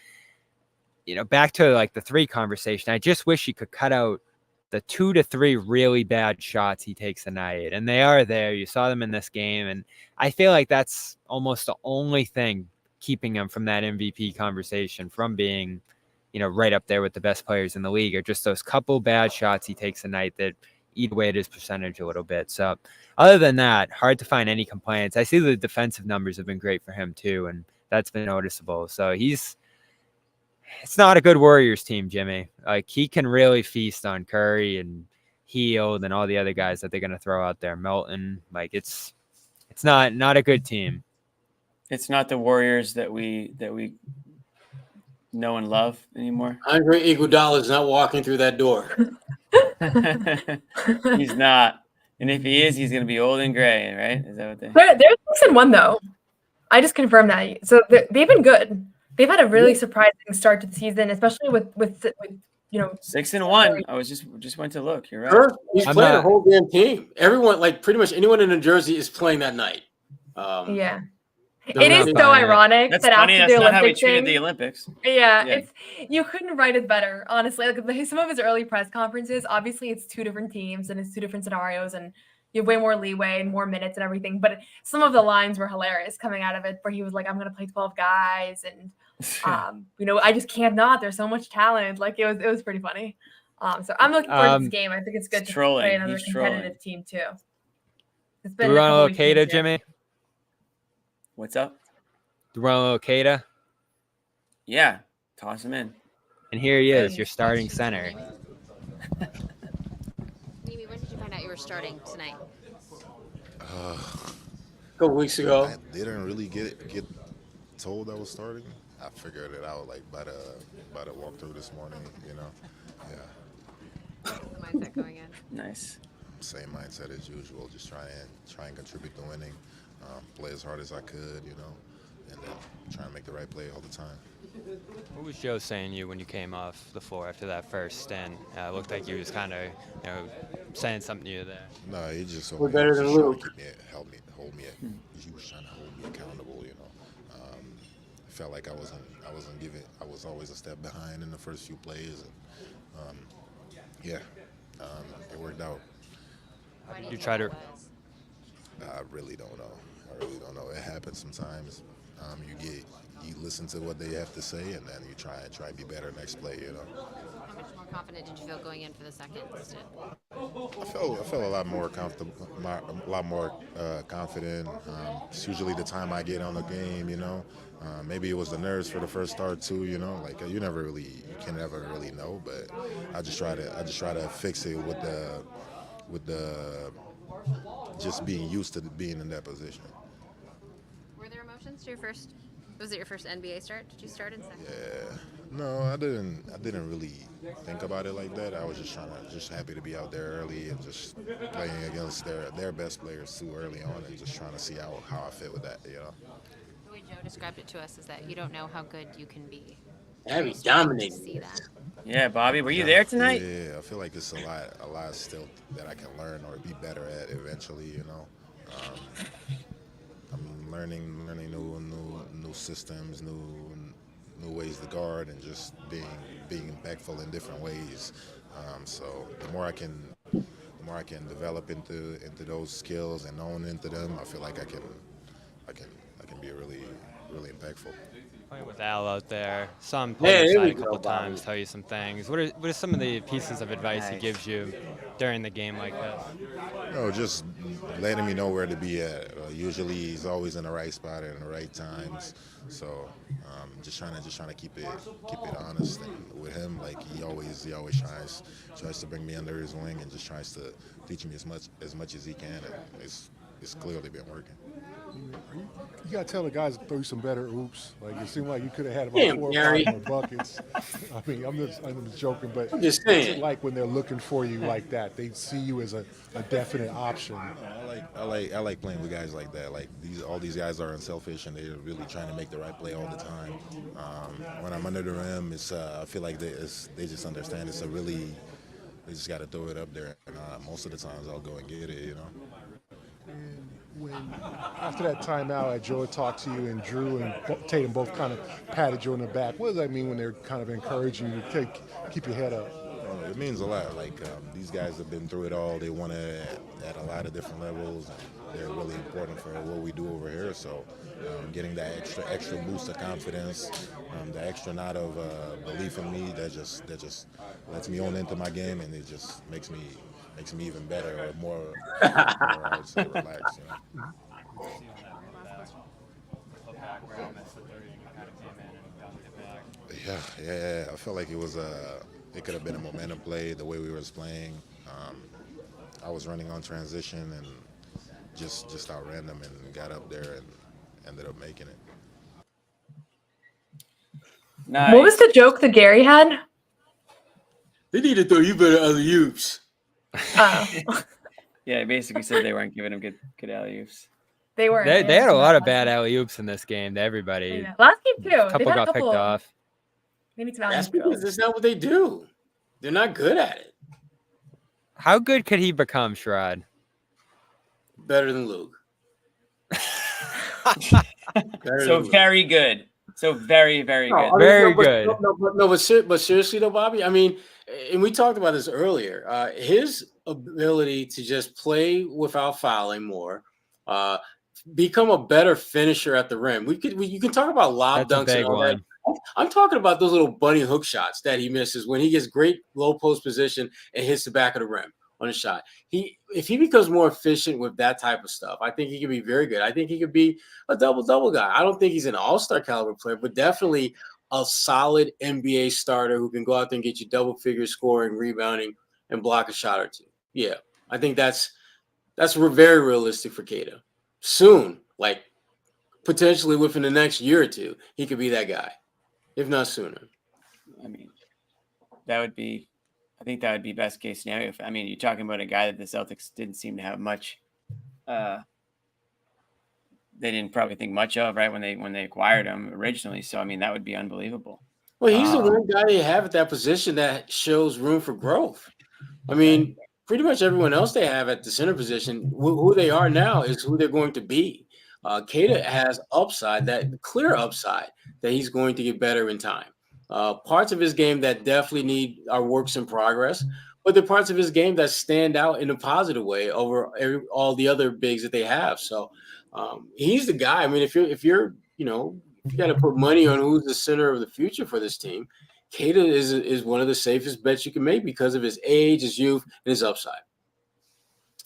D: back to like the three conversation, I just wish he could cut out the 2 to 3 really bad shots he takes a night. And they are there. You saw them in this game. And I feel like that's almost the only thing keeping him from that MVP conversation, from being, right up there with the best players in the league, are just those couple bad shots he takes a night that eat away at his percentage a little bit. So other than that, hard to find any complaints. I see the defensive numbers have been great for him too, and that's been noticeable. So it's not a good Warriors team, Jimmy. Like, he can really feast on Curry and Hield and all the other guys that they're going to throw out there. Melton, like it's not a good team.
A: It's not the Warriors that we know and love anymore.
E: Andre Iguodala is not walking through that door.
A: He's not. And if he is, he's going to be old and gray, right? Is that what they?
F: They're 6-1 though. I just confirmed that. So they've been good. They've had a really surprising start to the season, especially with
A: 6-1. I was just went to look. You're right.
E: Sure. He's playing the whole damn team. Everyone, like pretty much anyone in New Jersey, is playing that night.
F: Yeah. It is so ironic that
A: funny.
F: After
A: That's
F: the
A: not how he
F: Olympics
A: treated the Olympics.
F: Yeah, you couldn't write it better, honestly. Like some of his early press conferences, obviously it's two different teams and it's two different scenarios, and you have way more leeway and more minutes and everything. But some of the lines were hilarious coming out of it, where he was like, "I'm going to play 12 guys," and I just can't not. There's so much talent. Like it was pretty funny. So I'm looking forward to this game. I think it's good to play another competitive team too. It's been
D: a little Queta, Jimmy.
A: What's up?
D: Do we want a little Queta?
A: Yeah, toss him in.
D: And here he is, your starting center.
I: Neemi, when did you find out you were starting tonight?
E: A couple weeks ago.
J: I didn't really get told I was starting. I figured it out like by the walkthrough this morning. Yeah.
I: What's the mindset going in?
A: Nice.
J: Same mindset as usual. Just try and contribute to winning. Play as hard as I could, and then try and make the right play all the time.
D: What was Joe saying to you when you came off the floor after that first stint? It looked like he was kind of, saying something to you there.
J: No, he just
E: We're better than Luke.
J: Hold me. He was trying to hold me accountable. I felt like I was always a step behind in the first few plays, and it worked out.
I: Why do
D: You try to.
J: I really don't know. It happens sometimes. You listen to what they have to say, and then you try to be better next play.
I: How much more confident did you feel going in for the second stint?
J: I felt a lot more comfortable, a lot more confident. It's usually the time I get on the game, you know. Maybe it was the nerves for the first start too, you know. Like you can never really know. But I just try to fix it with the just being used to being in that position.
I: Were there emotions to your first? Was it your first NBA start? Did you start in second?
J: Yeah. No, I didn't really think about it like that. I was just happy to be out there early and just playing against their best players too early on and just trying to see how I fit with that, you know.
I: The way Joe described it to us is that you don't know how good you can be.
E: Abby dominating.
I: See that.
A: Yeah, Bobby, were you there tonight?
J: Yeah, I feel like it's a lot still that I can learn or be better at eventually, you know. I'm learning new systems, new ways to guard, and just being impactful in different ways. So the more I can develop into those skills and own into them, I feel like I can be really impactful.
D: Playing with Al out there, saw him play
E: Yeah,
D: inside a couple times, tell you some things. What are some of the pieces of advice he gives you during the game like this?
J: No, just letting me know where to be at. Usually he's always in the right spot at the right times. So just trying to keep it honest. And with him, like he always tries to bring me under his wing and just tries to teach me as much as he can. And it's clearly been working.
K: You got to tell the guys to throw you some better oops. Like it seemed like you could have had about 4 or 5 more buckets. I mean, I'm just joking, but
E: I'm just saying.
K: what's it like when they're looking for you like that? They see you as a definite option.
J: I like playing with guys like that. Like all these guys are unselfish and they're really trying to make the right play all the time. When I'm under the rim, I feel like they just understand they just got to throw it up there. And most of the times I'll go and get it, you know.
K: And when after that timeout, Joe talked to you and Drew and Tatum both kind of patted you on the back. What does that mean when they're kind of encouraging you to keep your head up?
J: It means a lot. Like these guys have been through it all. They won it at a lot of different levels, and they're really important for what we do over here. So getting that extra boost of confidence, the extra nod of belief in me, that just lets me own into my game, and it just makes me even better or more I would say relaxed. You know? Yeah. I felt like it could have been a momentum play the way we was playing. I was running on transition and just outran them and got up there and ended up making it.
A: Nice.
F: What was the joke that Gary had?
E: They need to throw you better alley-oops.
F: Oh.
A: Yeah, he basically said they weren't giving him good alley-oops.
F: They were.
D: They had a lot of bad alley-oops in this game to everybody.
F: Yeah. Last game too.
D: A couple got picked off.
F: They need to
E: That's because that's not what they do. They're not good at it.
D: How good could he become, Sherrod?
E: Better than Luke.
A: Very good. So very, very good.
D: Very good.
E: But seriously though, Bobby, I mean, and we talked about this earlier. His ability to just play without fouling more, become a better finisher at the rim. You can talk about lob dunks and all that. I'm talking about those little bunny hook shots that he misses when he gets great low post position and hits the back of the rim on a shot. If he becomes more efficient with that type of stuff, I think he could be very good. I think he could be a double-double guy. I don't think he's an all-star caliber player, but definitely a solid NBA starter who can go out there and get you double-figure scoring, rebounding, and block a shot or two. Yeah, I think that's very realistic for Queta. Soon, like potentially within the next year or two, he could be that guy, if not sooner.
A: I mean, I think that would be best case scenario. I mean, you're talking about a guy that the Celtics didn't seem to have much. They didn't probably think much of, right, when they acquired him originally. So I mean, that would be unbelievable.
E: Well, he's the one guy they have at that position that shows room for growth. I mean, pretty much everyone else they have at the center position, who they are now is who they're going to be. Queta has upside, that clear upside that he's going to get better in time. Parts of his game that definitely are works in progress, but the parts of his game that stand out in a positive way over all the other bigs that they have. So he's the guy. I mean, if you got to put money on who's the center of the future for this team, Queta is one of the safest bets you can make because of his age, his youth, and his upside.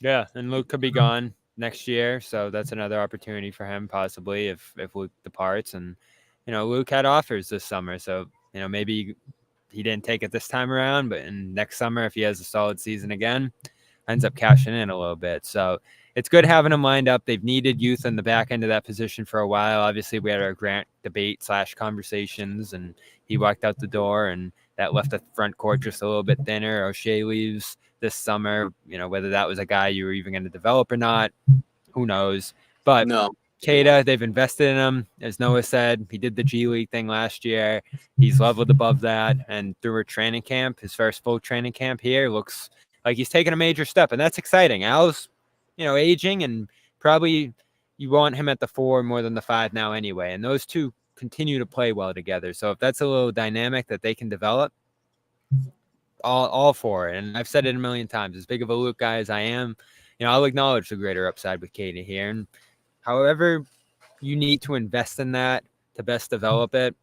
D: Yeah, and Luke could be gone next year, so that's another opportunity for him possibly if Luke departs. And Luke had offers this summer, so maybe he didn't take it this time around, but in next summer, if he has a solid season again, ends up cashing in a little bit. So it's good having him lined up. They've needed youth in the back end of that position for a while. Obviously, we had our Grant debate / conversations, and he walked out the door, and that left the front court just a little bit thinner. O'Shea leaves this summer. Whether that was a guy you were even going to develop or not, who knows? But
E: No.
D: Queta, they've invested in him. As Noah said, he did the G League thing last year. He's leveled above that. And through a training camp, his first full training camp here, looks like he's taking a major step. And that's exciting. Al's, aging, and probably you want him at the 4 more than the 5 now anyway. And those two continue to play well together. So if that's a little dynamic that they can develop, all for it. And I've said it a million times, as big of a Luke guy as I am, I'll acknowledge the greater upside with Queta here. And however you need to invest in that to best develop it,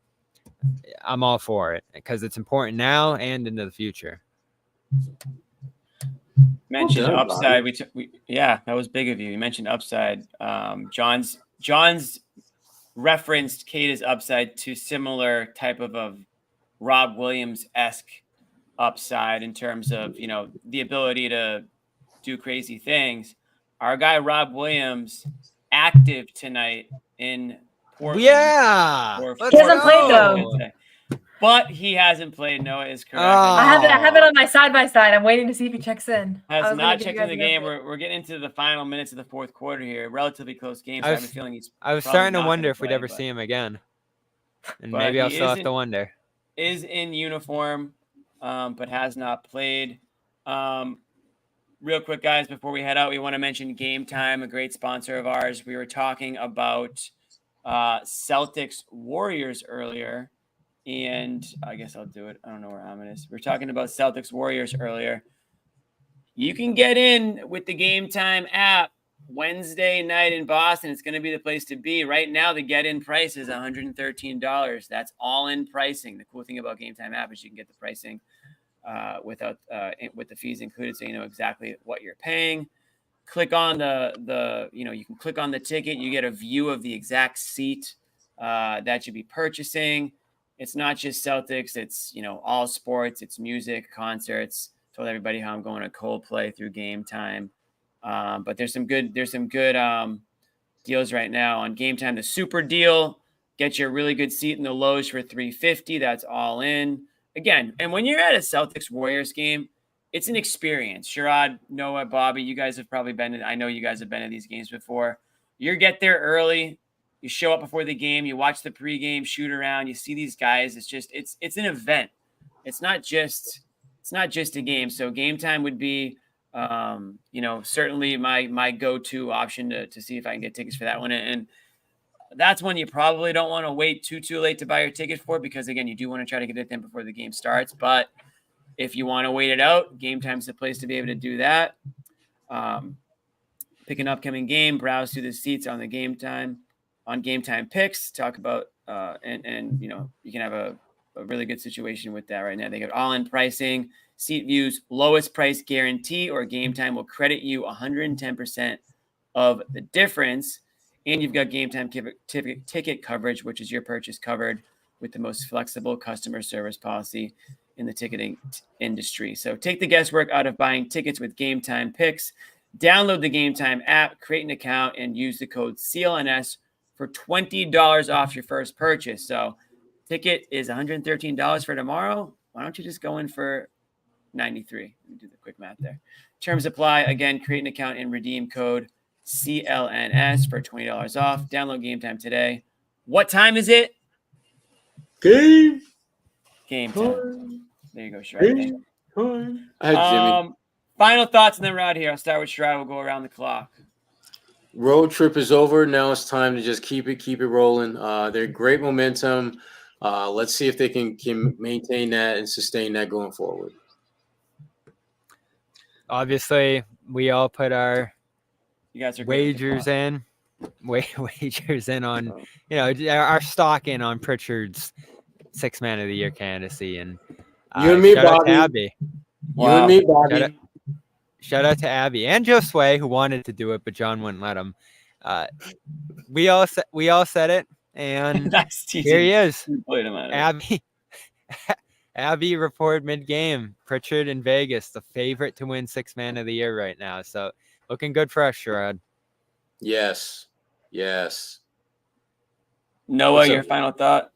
D: I'm all for it because it's important now and into the future.
A: Mentioned upside. Yeah, that was big of you. You mentioned upside. John's referenced Queta's upside to similar type of a Rob Williams-esque upside in terms of, the ability to do crazy things. Our guy Rob Williams active tonight in Portland.
D: Yeah,
F: he hasn't played though.
A: But he hasn't played. Noah is correct.
F: I have it on my side by side. I'm waiting to see if he checks in.
A: Has not checked in the game. We're getting into the final minutes of the fourth quarter here. Relatively close game. So I have a feeling he's.
D: I was starting to wonder if we'd ever see him again, and maybe I'll still have to wonder.
A: Is in uniform, but has not played. Real quick, guys, before we head out, we want to mention Game Time, a great sponsor of ours. We were talking about Celtics Warriors earlier, and I guess I'll do it. I don't know where Ahmed is. We're talking about Celtics Warriors earlier. You can get in with the Game Time app Wednesday night in Boston. It's going to be the place to be. Right now, the get-in price is $113. That's all-in pricing. The cool thing about Game Time app is you can get the pricing with the fees included, so you know exactly what you're paying. Click on you can click on the ticket. You get a view of the exact seat that you'll be purchasing. It's not just Celtics. It's all sports. It's music, concerts. Told everybody how I'm going to Coldplay through Game Time. But there's some good deals right now on Game Time. The super deal, get you a really good seat in the lows for $350. That's all in. Again, and when you're at a Celtics Warriors game, it's an experience. Sherrod, Noah, Bobby, you guys have probably been I know you guys have been to these games before. You get there early, you show up before the game, you watch the pregame, shoot around, you see these guys. It's an event. It's not just a game. So Game Time would be certainly my go-to option to see if I can get tickets for that one. And that's one you probably don't want to wait too late to buy your ticket for, because again, you do want to try to get it in before the game starts. But if you want to wait it out, Game Time's the place to be able to do that. Pick an upcoming game, browse through the seats on Game Time picks, talk about and you can have a really good situation with that right now. They got all-in pricing, seat views, lowest price guarantee, or Game Time will credit you 110% of the difference. And you've got Game Time ticket coverage, which is your purchase covered with the most flexible customer service policy in the ticketing industry. So take the guesswork out of buying tickets with Game Time picks. Download the Game Time app, create an account, and use the code CLNS for $20 off your first purchase. So ticket is $113 for tomorrow. Why don't you just go in for $93? Let me do the quick math there. Terms apply. Again, create an account and redeem code CLNS for $20 off. Download Game Time today. What time is it?
E: Game
A: time. There you go, Sherrod.
E: Jimmy.
A: Final thoughts, and then we're out here. I'll start with Sherrod. We'll go around the clock.
E: Road trip is over. Now it's time to just keep it rolling. They're great momentum. Let's see if they can maintain that and sustain that going forward.
D: Obviously, we all put our wagers in on our stock in on Pritchard's 6th Man of the Year candidacy, and
E: you and me, Bobby.
D: Shout Shout out to Abby and Josue, who wanted to do it, but John wouldn't let him. We all said it, and here he is. Abby reported mid-game. Pritchard in Vegas, the favorite to win Sixth Man of the Year right now. So looking good for us, Sherrod.
E: Yes.
A: Noah, your final thought?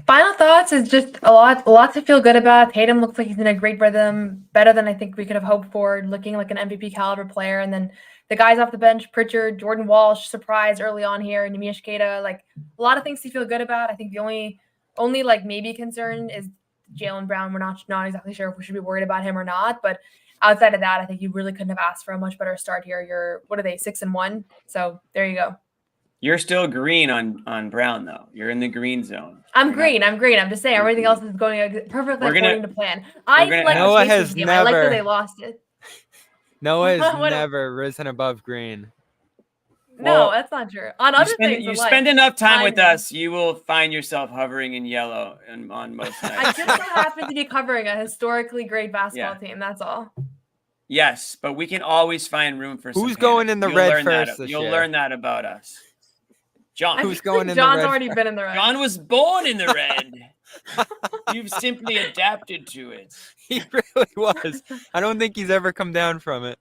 F: Final thoughts is just a lot to feel good about. Tatum looks like he's in a great rhythm, better than I think we could have hoped for, looking like an MVP caliber player. And then the guys off the bench, Pritchard, Jordan Walsh, surprise early on here, Neemias Queta, like a lot of things to feel good about. I think the only like maybe concern is Jaylen Brown. We're not exactly sure if we should be worried about him or not, but outside of that, I think you really couldn't have asked for a much better start here. You're, what are they, 6-1? So there you go.
A: You're still green on Brown, though. You're in the green zone.
F: I'm green. I'm just saying everything else is going perfectly according to plan. I like
D: Noah has
F: game.
D: never.
F: I like that they lost it.
D: Noah has never risen above green.
F: No, that's not true. On other things,
A: you spend enough time with us, you will find yourself hovering in yellow on most nights.
F: I just so happen to be covering a historically great basketball team. That's all.
A: Yes, but we can always find room for.
D: Who's going in the red first this year?
A: You'll learn that about us. John.
D: Who's going in
F: John's
D: the red?
F: already been in the red.
A: John was born in the red. You've simply adapted to it.
D: He really was. I don't think he's ever come down from it.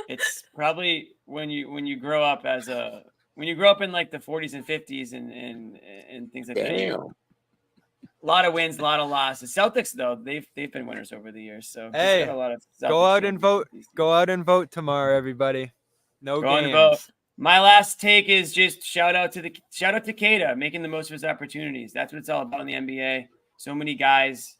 A: It's probably when you grow up in like the 40s and 50s and things like that. A lot of wins, a lot of losses. Celtics though, they've been winners over the years. So
D: hey,
A: got a lot of
D: go out and vote. Go out and vote tomorrow, everybody. No games.
A: Vote. My last take is just shout out to Queta, making the most of his opportunities. That's what it's all about in the NBA. So many guys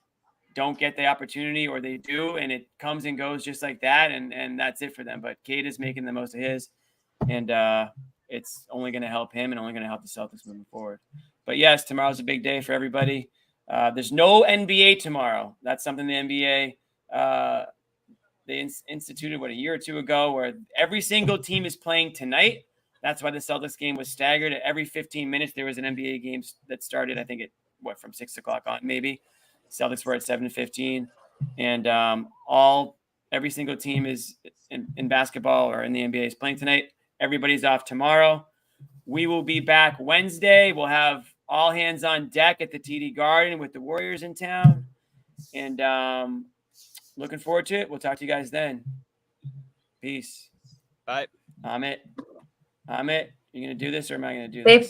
A: don't get the opportunity, or they do, and it comes and goes just like that, and that's it for them. But Queta's making the most of his, and it's only going to help him and only going to help the Celtics moving forward. But yes, tomorrow's a big day for everybody. There's no NBA tomorrow. That's something the NBA they instituted a year or two ago, where every single team is playing tonight. That's why the Celtics game was staggered. Every 15 minutes, there was an NBA game that started, I think, from 6 o'clock on, maybe. Celtics were at 7:15. And every single team is in basketball or in the NBA is playing tonight. Everybody's off tomorrow. We will be back Wednesday. We'll have all hands on deck at the TD Garden with the Warriors in town. And looking forward to it. We'll talk to you guys then. Peace.
D: Bye.
A: Amit, you going to do this or am I going to do this?